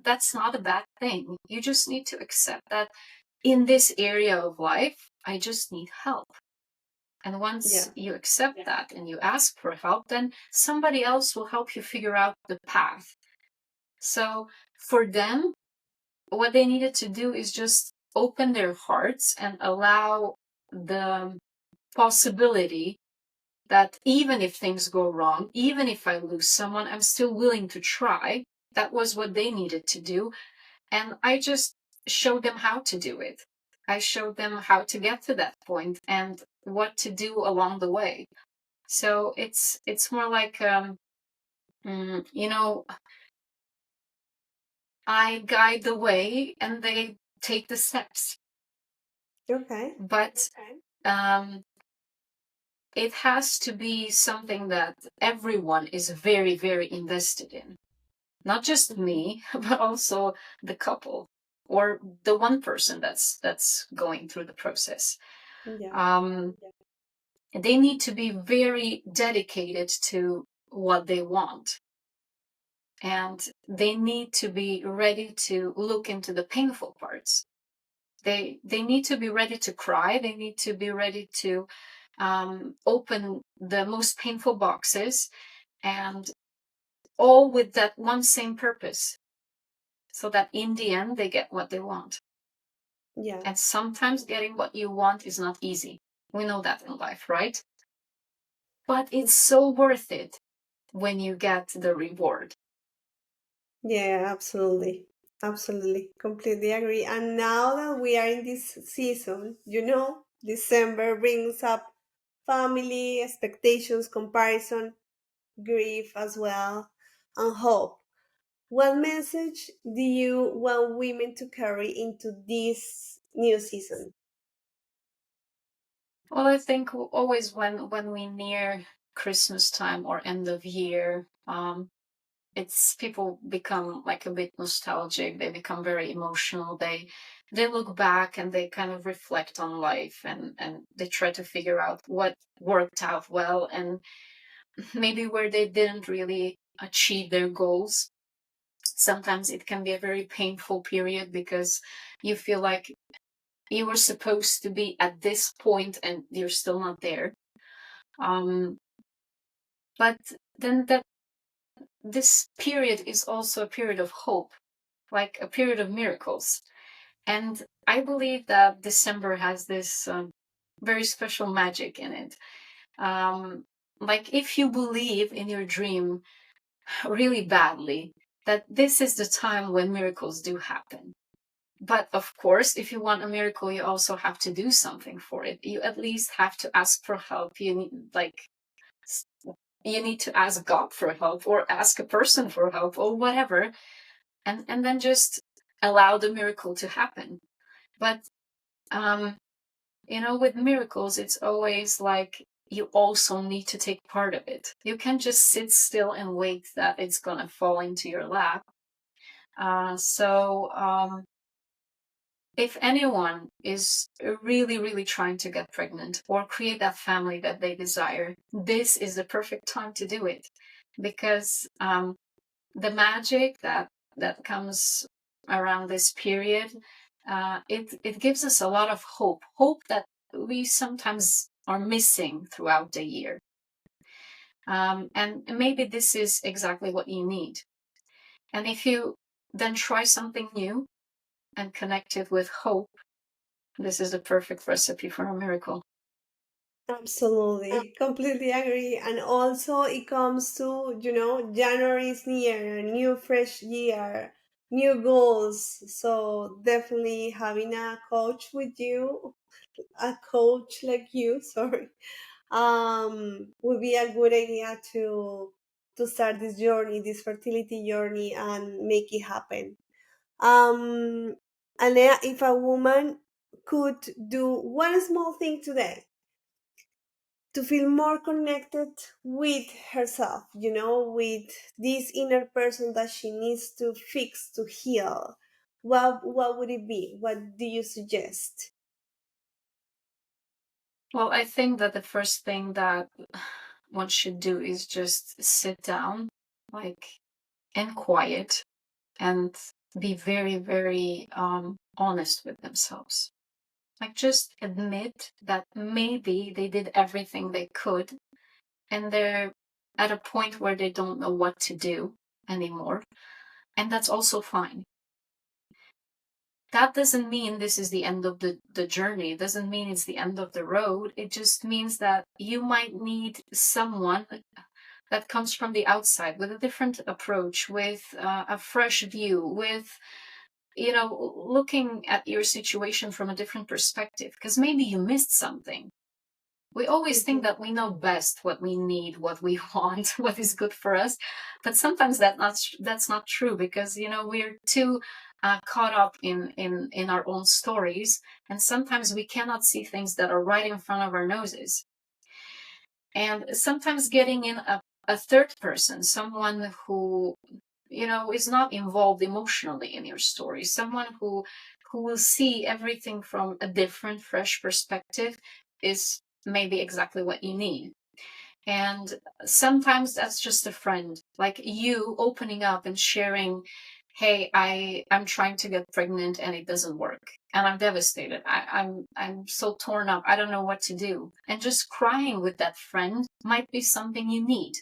that's not a bad thing. You just need to accept that in this area of life, I just need help. And once you accept that and you ask for help, then somebody else will help you figure out the path. So for them, what they needed to do is just open their hearts and allow the possibility that even if things go wrong, even if I lose someone, I'm still willing to try. That was what they needed to do. And I just showed them how to do it. I showed them how to get to that point and what to do along the way. So it's more like, you know, I guide the way and they take the steps. Okay. But it has to be something that everyone is very, very invested in. Not just me, but also the couple or the one person that's going through the process. Yeah. They need to be very dedicated to what they want. And they need to be ready to look into the painful parts. They need to be ready to cry. They need to be ready to open the most painful boxes, and all with that one same purpose, so that in the end they get what they want. Yeah. And sometimes getting what you want is not easy. We know that in life, right? But it's so worth it when you get the reward. Yeah, absolutely. Absolutely. Completely agree. And now that we are in this season, December brings up family, expectations, comparison, grief as well, and hope. What message do you want women to carry into this new season? Well, I think always when we near Christmas time or end of year, it's people become like a bit nostalgic. They become very emotional. They look back and they kind of reflect on life, and they try to figure out what worked out well and maybe where they didn't really achieve their goals. Sometimes it can be a very painful period because you feel like you were supposed to be at this point and you're still not there. Um, but then that this period is also a period of hope, like a period of miracles. And I believe that December has this very special magic in it. Um, like if you believe in your dream really badly, that this is the time when miracles do happen. But of course, if you want a miracle, you also have to do something for it. You at least have to ask for help. You need to ask God for help or ask a person for help or whatever, and then just allow the miracle to happen. But um, with miracles, it's always like you also need to take part of it. You can't just sit still and wait that it's gonna fall into your lap. So if anyone is really, really trying to get pregnant or create that family that they desire, this is the perfect time to do it, because the magic that comes around this period, it gives us a lot of hope that we sometimes are missing throughout the year. And maybe this is exactly what you need. And if you then try something new and connect it with hope, this is the perfect recipe for a miracle. Absolutely, completely agree. And also, it comes to, January is near, a new fresh year, new goals. So, definitely having a coach with you, a coach like you, sorry, would be a good idea to start this journey, this fertility journey, and make it happen. Um, and if a woman could do one small thing today to feel more connected with herself, with this inner person that she needs to fix, to heal, what would it be? What do you suggest? Well, I think that the first thing that one should do is just sit down, like, and quiet, and be very, very honest with themselves. Like, just admit that maybe they did everything they could and they're at a point where they don't know what to do anymore. And that's also fine. That doesn't mean this is the end of the journey. It doesn't mean it's the end of the road. It just means that you might need someone that comes from the outside with a different approach, with a fresh view, with looking at your situation from a different perspective, because maybe you missed something. We always think that we know best what we need, what we want, what is good for us, but sometimes that's not true, because we're too caught up in our own stories, and sometimes we cannot see things that are right in front of our noses. And sometimes getting in a third person, someone who is not involved emotionally in your story, someone who will see everything from a different, fresh perspective, is maybe exactly what you need. And sometimes that's just a friend, like you opening up and sharing, hey, I'm trying to get pregnant and it doesn't work, and I'm devastated. I'm so torn up, I don't know what to do. And just crying with that friend might be something you need,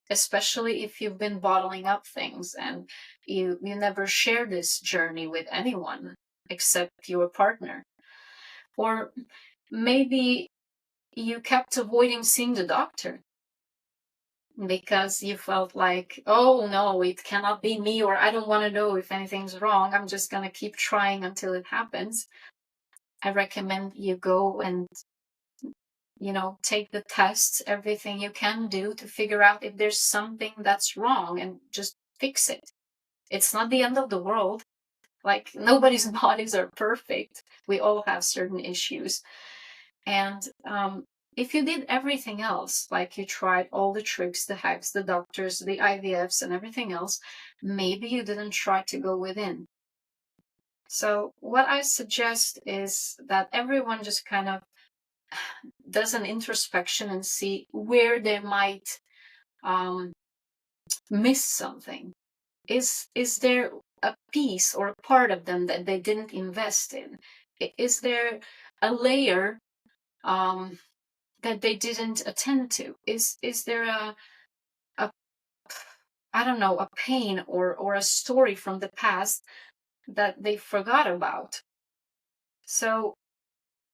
especially if you've been bottling up things and you never share this journey with anyone except your partner. Or maybe you kept avoiding seeing the doctor because you felt like, oh no, it cannot be me, or I don't want to know if anything's wrong, I'm just going to keep trying until it happens. I recommend you go and take the tests, everything you can do to figure out if there's something that's wrong, and just fix it. It's not the end of the world. Like, nobody's bodies are perfect. We all have certain issues. And if you did everything else, like you tried all the tricks, the hacks, the doctors, the IVFs, and everything else, maybe you didn't try to go within. So what I suggest is that everyone just kind of does an introspection and see where they might miss something. Is there a piece or a part of them that they didn't invest in? Is there a layer that they didn't attend to? Is there a I don't know, a pain or a story from the past that they forgot about? So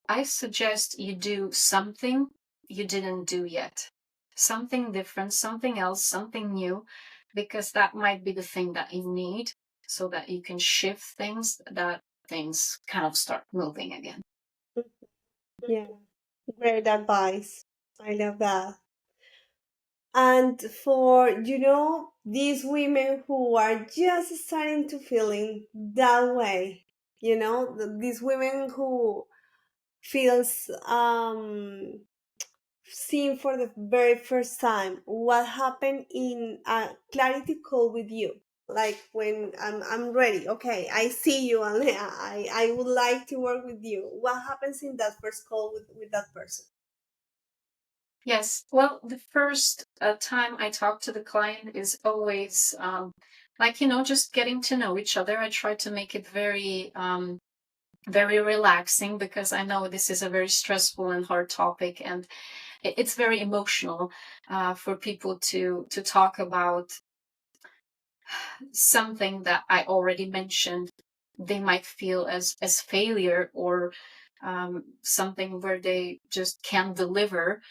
I suggest you do something you didn't do yet. Something different, something else, something new, because that might be the thing that you need so that you can shift things, that things kind of start moving again. Yeah, great advice. I love that. And for, these women who are just starting to feeling that way, these women who feels seen for the very first time, what happened in a clarity call with you? Like, when I'm ready, okay, I see you, and I would like to work with you. What happens in that first call with that person? Yes. Well, the first time I talk to the client is always like, just getting to know each other. I try to make it very relaxing, because I know this is a very stressful and hard topic, and it's very emotional for people to talk about something that I already mentioned. They might feel as failure, or something where they just can't deliver.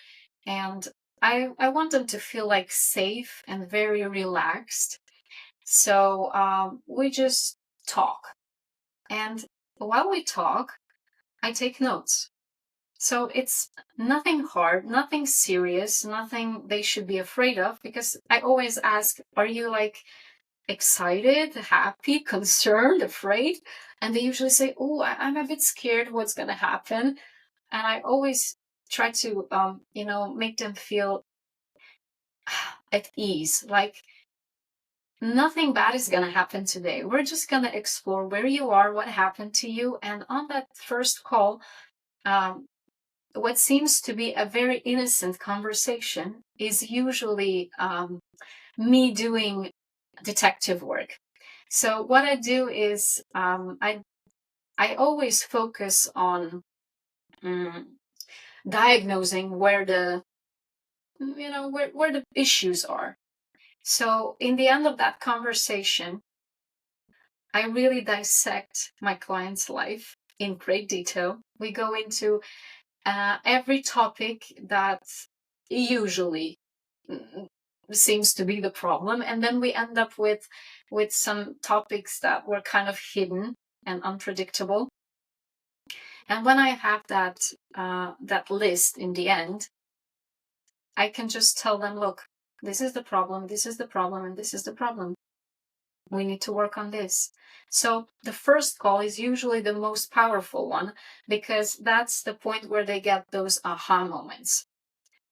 And I want them to feel like safe and very relaxed. So we just talk. And while we talk, I take notes. So it's nothing hard, nothing serious, nothing they should be afraid of, because I always ask, are you like excited, happy, concerned, afraid? And they usually say, oh, I'm a bit scared what's going to happen. And I always try to, make them feel at ease, like nothing bad is going to happen today. We're just going to explore where you are, what happened to you. And on that first call, um, what seems to be a very innocent conversation is usually me doing detective work. So what I do is I always focus on diagnosing where the where the issues are. So in the end of that conversation, I really dissect my client's life in great detail. We go into every topic that usually seems to be the problem, and then we end up with some topics that were kind of hidden and unpredictable. And when I have that list in the end, I can just tell them, look, this is the problem, this is the problem, and this is the problem. We need to work on this. So the first call is usually the most powerful one, because that's the point where they get those aha moments.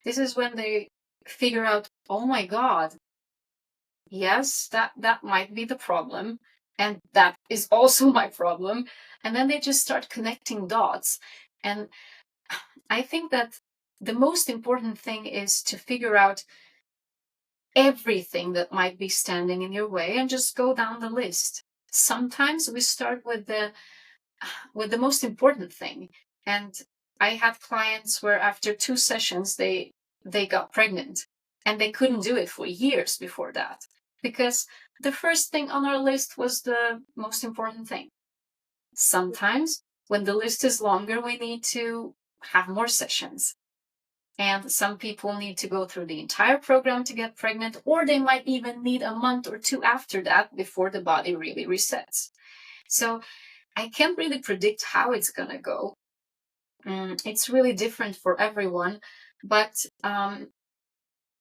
This is when they figure out, oh my God, yes, that might be the problem. And that is also my problem. And then they just start connecting dots. And I think that the most important thing is to figure out everything that might be standing in your way and just go down the list. Sometimes we start with the most important thing. And I had clients where after 2 sessions they got pregnant, and they couldn't do it for years before that, because the first thing on our list was the most important thing. Sometimes when the list is longer, we need to have more sessions. And some people need to go through the entire program to get pregnant, or they might even need a month or 2 after that before the body really resets. So I can't really predict how it's going to go. It's really different for everyone. But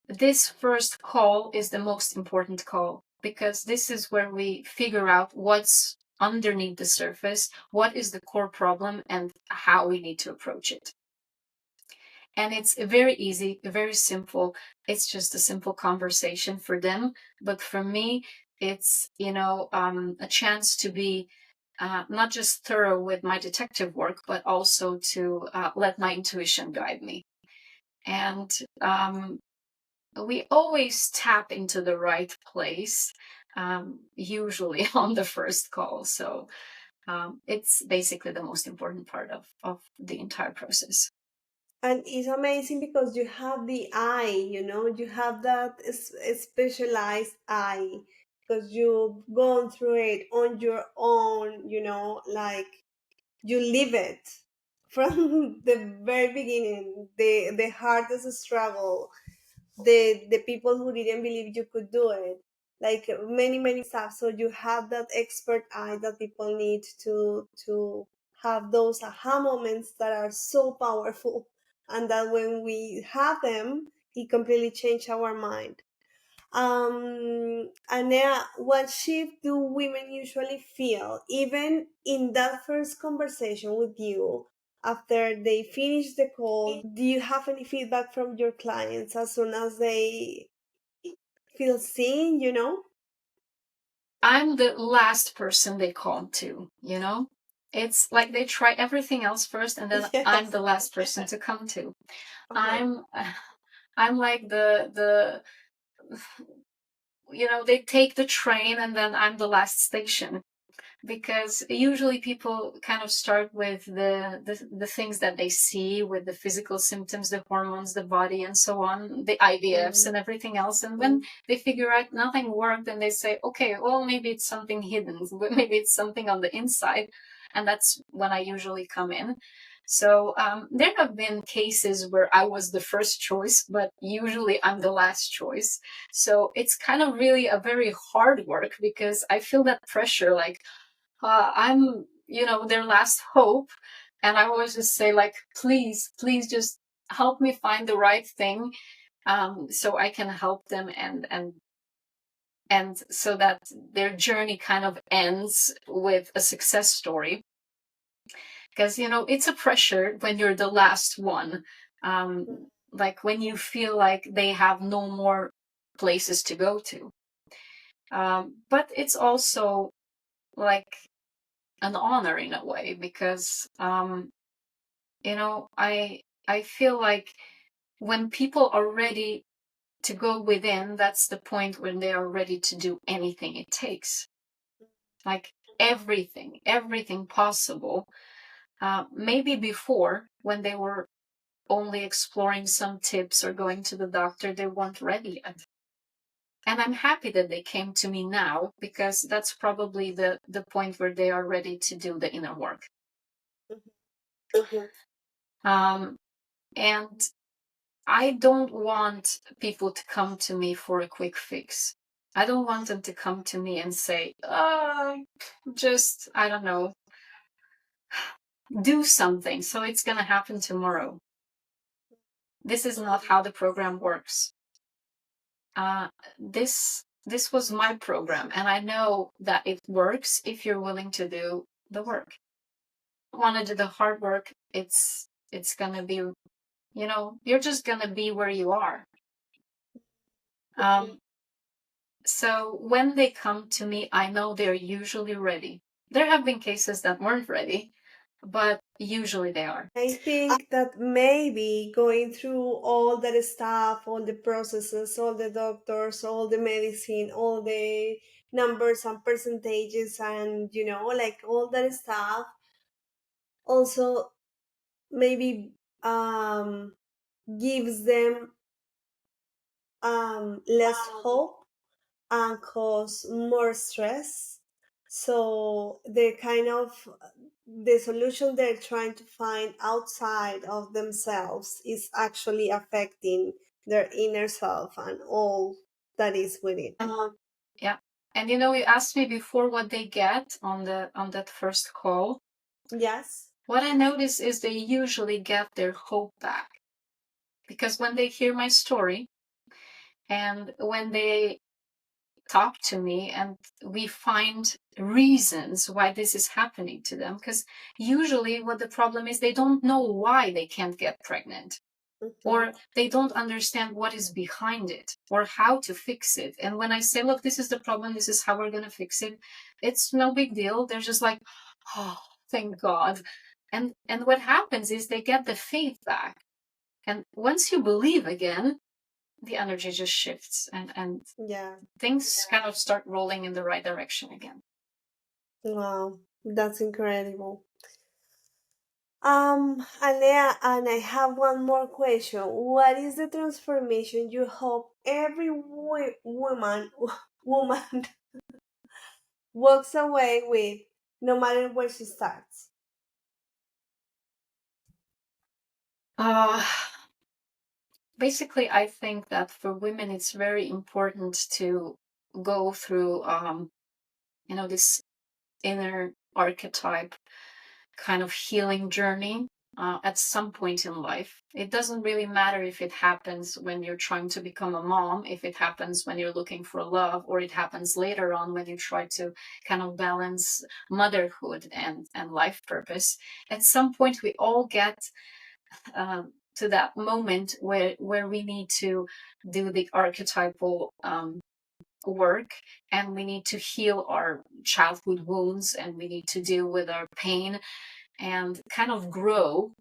this first call is the most important call, because this is where we figure out what's underneath the surface, what is the core problem, and how we need to approach it. And it's very easy, very simple. It's just a simple conversation for them. But for me, it's, a chance to be not just thorough with my detective work, but also to let my intuition guide me. And we always tap into the right place, usually on the first call. So it's basically the most important part of the entire process. And it's amazing because you have the eye, you have that specialized eye because you've gone through it on your own, like you live it from the very beginning, the hardest struggle, the people who didn't believe you could do it, like many stuff. So you have that expert eye that people need to have those aha moments that are so powerful, and that when we have them, it completely change our mind. Anea, what shift do women usually feel, even in that first conversation with you, after they finish the call? Do you have any feedback from your clients as soon as they feel seen? I'm the last person they call to. It's like they try everything else first, and then I'm Yes. the last person to come to. Uh-huh. I'm I'm like the they take the train, and then I'm the last station, because usually people kind of start with the things that they see, with the physical symptoms, the hormones, the body, and so on, the IVFs and everything else. And when they figure out nothing worked, then they say, okay, well, maybe it's something hidden, maybe it's something on the inside. And that's when I usually come in. So there have been cases where I was the first choice, but usually I'm the last choice. So it's kind of really a very hard work, because I feel that pressure, like, I'm, their last hope. And I always just say, like, please, please just help me find the right thing, so I can help them, and so that their journey kind of ends with a success story. Because, it's a pressure when you're the last one. Like when you feel like they have no more places to go to. But it's also like an honor in a way, because I feel like when people are ready to go within, that's the point when they are ready to do anything it takes, like everything possible. Maybe before, when they were only exploring some tips or going to the doctor, they weren't ready yet. And I'm happy that they came to me now, because that's probably the point where they are ready to do the inner work. Um, and I don't want people to come to me for a quick fix. I don't want them to come to me and say, just, I don't know, do something, so it's going to happen tomorrow. This is not how the program works. This was my program, and I know that it works if you're willing to do the work. Want to do the hard work, it's gonna be, you're just gonna be where you are. So when they come to me, I know they're usually ready. There have been cases that weren't ready, but usually they are. I think that maybe going through all that stuff, all the processes, all the doctors, all the medicine, all the numbers and percentages, and like all that stuff, also maybe gives them less hope and cause more stress. So the solution they're trying to find outside of themselves is actually affecting their inner self and all that is with it. Yeah. And you asked me before what they get on that first call. Yes. What I notice is they usually get their hope back. Because when they hear my story and when they talk to me and we find reasons why this is happening to them, because usually what the problem is, they don't know why they can't get pregnant. Or they don't understand what is behind it or how to fix it. And when I say, look, this is the problem, this is how we're going to fix it, it's no big deal. They're just like, oh, thank God. And what happens is they get the faith back. And once you believe again, the energy just shifts and things kind of start rolling in the right direction again. Wow, that's incredible. Alea, and I have one more question. What is the transformation you hope every woman walks away with, no matter where she starts? Basically, I think that for women, it's very important to go through, this inner archetype kind of healing journey at some point in life. It doesn't really matter if it happens when you're trying to become a mom, if it happens when you're looking for love, or it happens later on when you try to kind of balance motherhood and life purpose. At some point, we all get to that moment where we need to do the archetypal work, and we need to heal our childhood wounds, and we need to deal with our pain and kind of grow.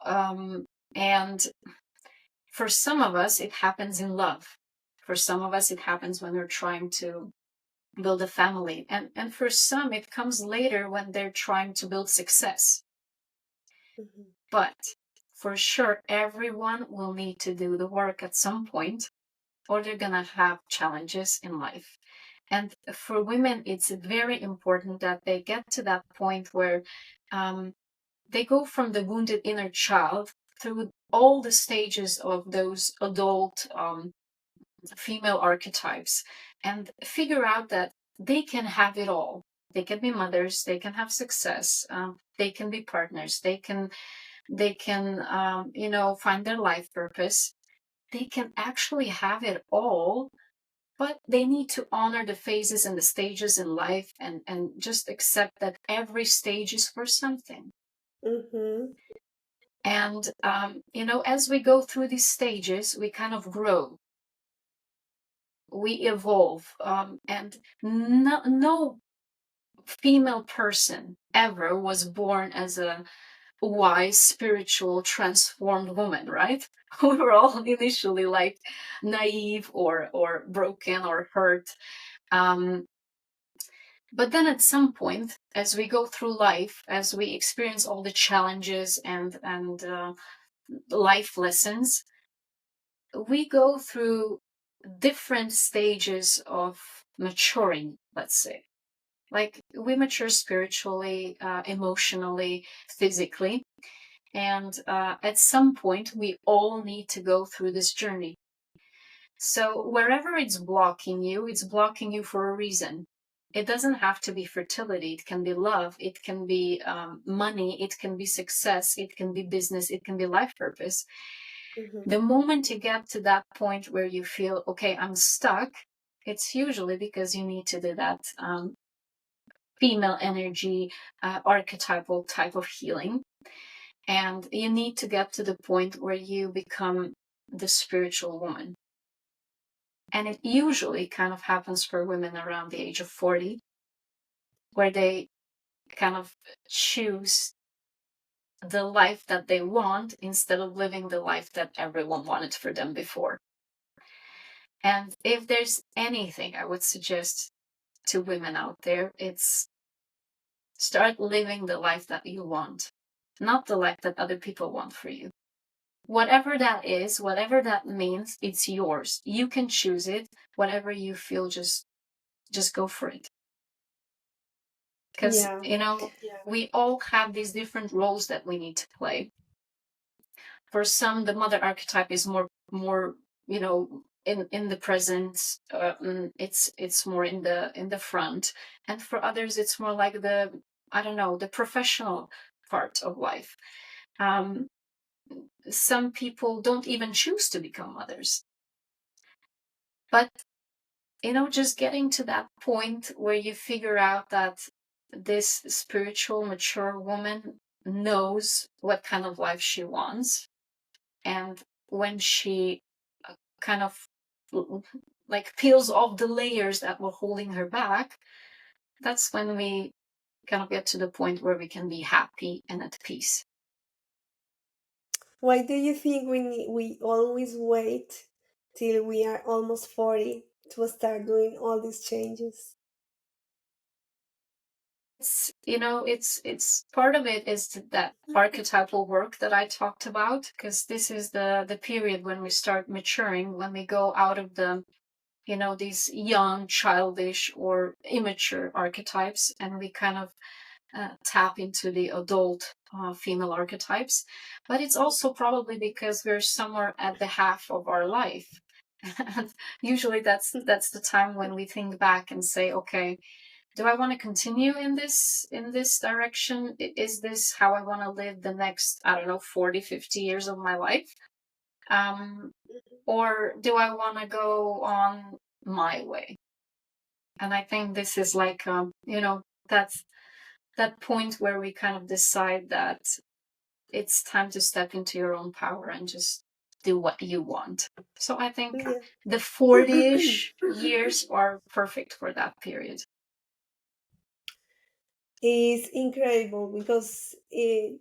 And for some of us, it happens in love. For some of us, it happens when we're trying to build a family. And for some, it comes later when they're trying to build success. But for sure, everyone will need to do the work at some point, or they're going to have challenges in life. And for women, it's very important that they get to that point where they go from the wounded inner child through all the stages of those adult female archetypes and figure out that they can have it all. They can be mothers, they can have success, they can be partners, they can find their life purpose. They can actually have it all, but they need to honor the phases and the stages in life and just accept that every stage is for something. And as we go through these stages, we kind of grow, we evolve, and no female person ever was born as a wise, spiritual, transformed woman, right? We were all initially like naive or broken or hurt. But then at some point, as we go through life, as we experience all the challenges and life lessons, we go through different stages of maturing, let's say. Like we mature spiritually, emotionally, physically. And at some point, we all need to go through this journey. So wherever it's blocking you for a reason. it doesn't have to be fertility. It can be love. It can be money. It can be success. It can be business. It can be life purpose. The moment you get to that point where you feel, okay, I'm stuck, it's usually because you need to do that female energy, archetypal type of healing. And you need to get to the point where you become the spiritual woman. And it usually kind of happens for women around the age of 40, where they kind of choose the life that they want instead of living the life that everyone wanted for them before. And if there's anything I would suggest to women out there, it's start living the life that you want, not the life that other people want for you. Whatever that is, whatever that means, it's yours. You can choose it. Whatever you feel, just go for it. Because, we all have these different roles that we need to play. For some, the mother archetype is more, in the present. It's more in the front, and for others, it's more like the professional part of life. Some people don't even choose to become mothers, but just getting to that point where you figure out that this spiritual, mature woman knows what kind of life she wants. And when she kind of like peels off the layers that were holding her back, that's when we kind of get to the point where we can be happy and at peace. Why do you think we always wait till we are almost 40 to start doing all these changes? It's part of it is that archetypal work that I talked about, because this is the period when we start maturing, when we go out of these young, childish or immature archetypes, and we kind of tap into the adult female archetypes. But it's also probably because we're somewhere at the half of our life. And usually that's the time when we think back and say, okay, do I want to continue in this direction? Is this how I want to live the next, I don't know, 40, 50 years of my life? Or do I want to go on my way? And I think this is like, that's that point where we kind of decide that it's time to step into your own power and just do what you want. So I think the 40-ish years are perfect for that period. Is incredible because it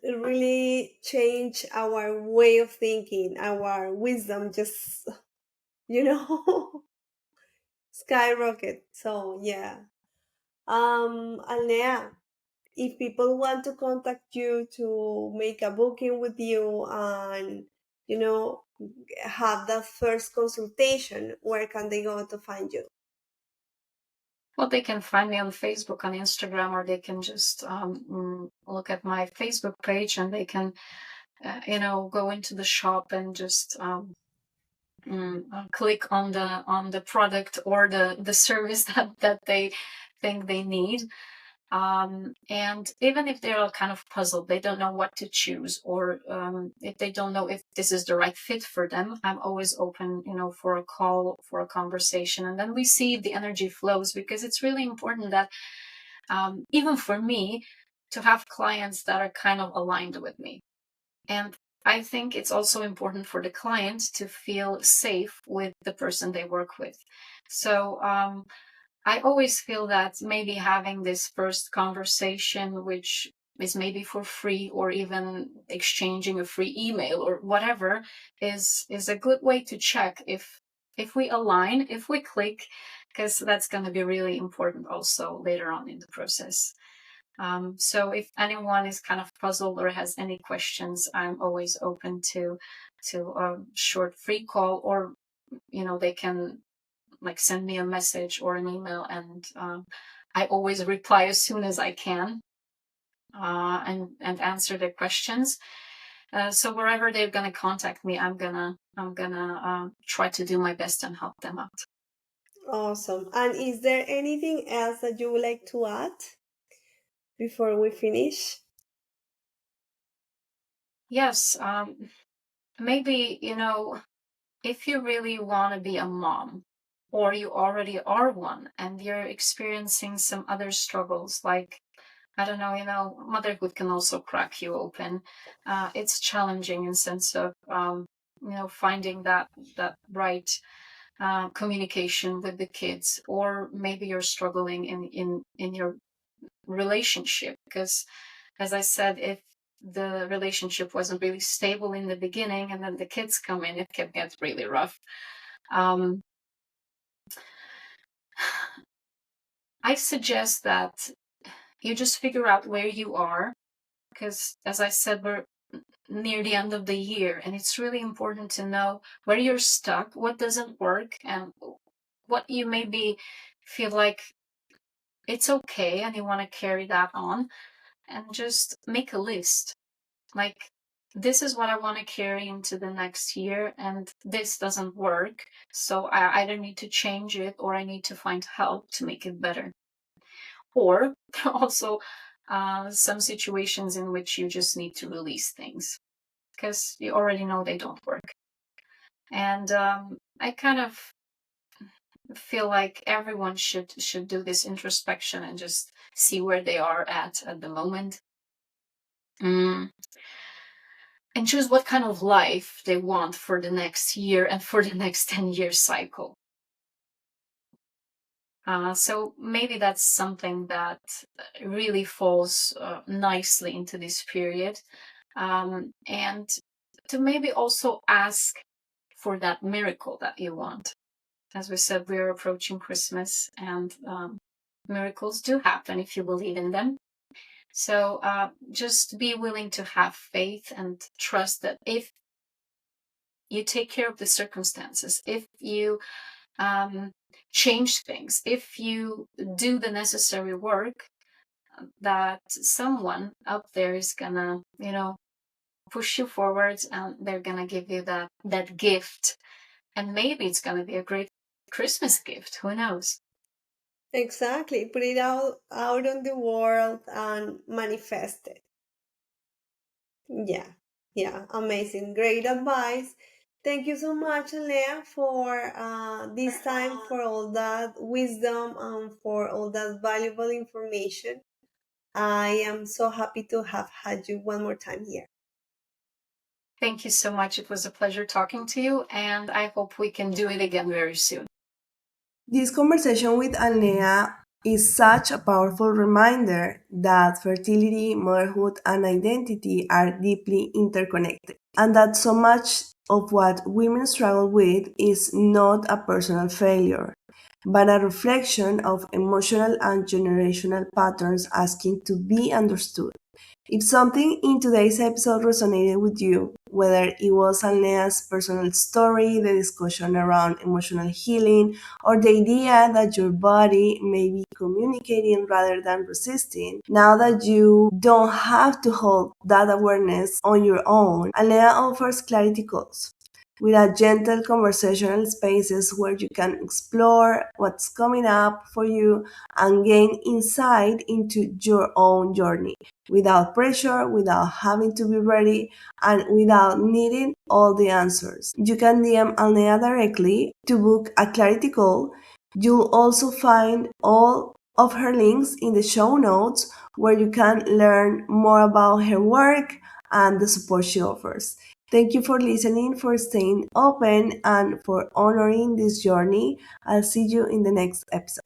really changed our way of thinking, our wisdom just skyrocket. So yeah. Alnea, if people want to contact you to make a booking with you and have that first consultation, where can they go to find you? Well, they can find me on Facebook, on Instagram, or they can just look at my Facebook page, and they can, go into the shop and just click on the product or the service that they think they need. And even if they're kind of puzzled, they don't know what to choose, or if they don't know if this is the right fit for them, I'm always open, for a call, for a conversation, and then we see if the energy flows, because it's really important that even for me to have clients that are kind of aligned with me. And I think it's also important for the client to feel safe with the person they work with. So I always feel that maybe having this first conversation, which is maybe for free, or even exchanging a free email or whatever, is a good way to check if we align, if we click, because that's going to be really important also later on in the process. So if anyone is kind of puzzled or has any questions, I'm always open to a short free call, or they can like send me a message or an email, and I always reply as soon as I can, and answer their questions. So wherever they're gonna contact me, I'm gonna try to do my best and help them out. Awesome. And is there anything else that you would like to add before we finish? Yes, maybe, if you really want to be a mom, or you already are one and you're experiencing some other struggles, like, I don't know, motherhood can also crack you open. It's challenging in sense of, finding that right communication with the kids, or maybe you're struggling in your relationship, because, as I said, if the relationship wasn't really stable in the beginning and then the kids come in, it can get really rough. um, I suggest that you just figure out where you are, because, as I said, we're near the end of the year, and it's really important to know where you're stuck, what doesn't work, and what you maybe feel like it's okay and you want to carry that on, and just make a list. Like, this is what I want to carry into the next year, and this doesn't work, so I either need to change it or I need to find help to make it better. Or there are also some situations in which you just need to release things because you already know they don't work. And I kind of feel like everyone should do this introspection and just see where they are at the moment. Mm. And choose what kind of life they want for the next year and for the next 10-year cycle. So maybe that's something that really falls nicely into this period. And to maybe also ask for that miracle that you want. As we said, we're approaching Christmas, and miracles do happen if you believe in them. So just be willing to have faith and trust that if you take care of the circumstances, if you change things, if you do the necessary work, that someone up there is gonna, push you forwards, and they're gonna give you that gift. And maybe it's gonna be a great Christmas gift. Who knows? Exactly. Put it out on the world and manifest it. Yeah. Yeah. Amazing. Great advice. Thank you so much, Alea, for this time, for all that wisdom, and for all that valuable information. I am so happy to have had you one more time here. Thank you so much. It was a pleasure talking to you, and I hope we can do it again very soon. This conversation with Alnea is such a powerful reminder that fertility, motherhood, and identity are deeply interconnected, and that so much of what women struggle with is not a personal failure, but a reflection of emotional and generational patterns asking to be understood. If something in today's episode resonated with you, whether it was Alnea's personal story, the discussion around emotional healing, or the idea that your body may be communicating rather than resisting, now that you don't have to hold that awareness on your own, Alnea offers clarity calls with a gentle conversational spaces where you can explore what's coming up for you and gain insight into your own journey without pressure, without having to be ready, and without needing all the answers. You can DM Alnea directly to book a clarity call. You'll also find all of her links in the show notes where you can learn more about her work and the support she offers. Thank you for listening, for staying open, and for honoring this journey. I'll see you in the next episode.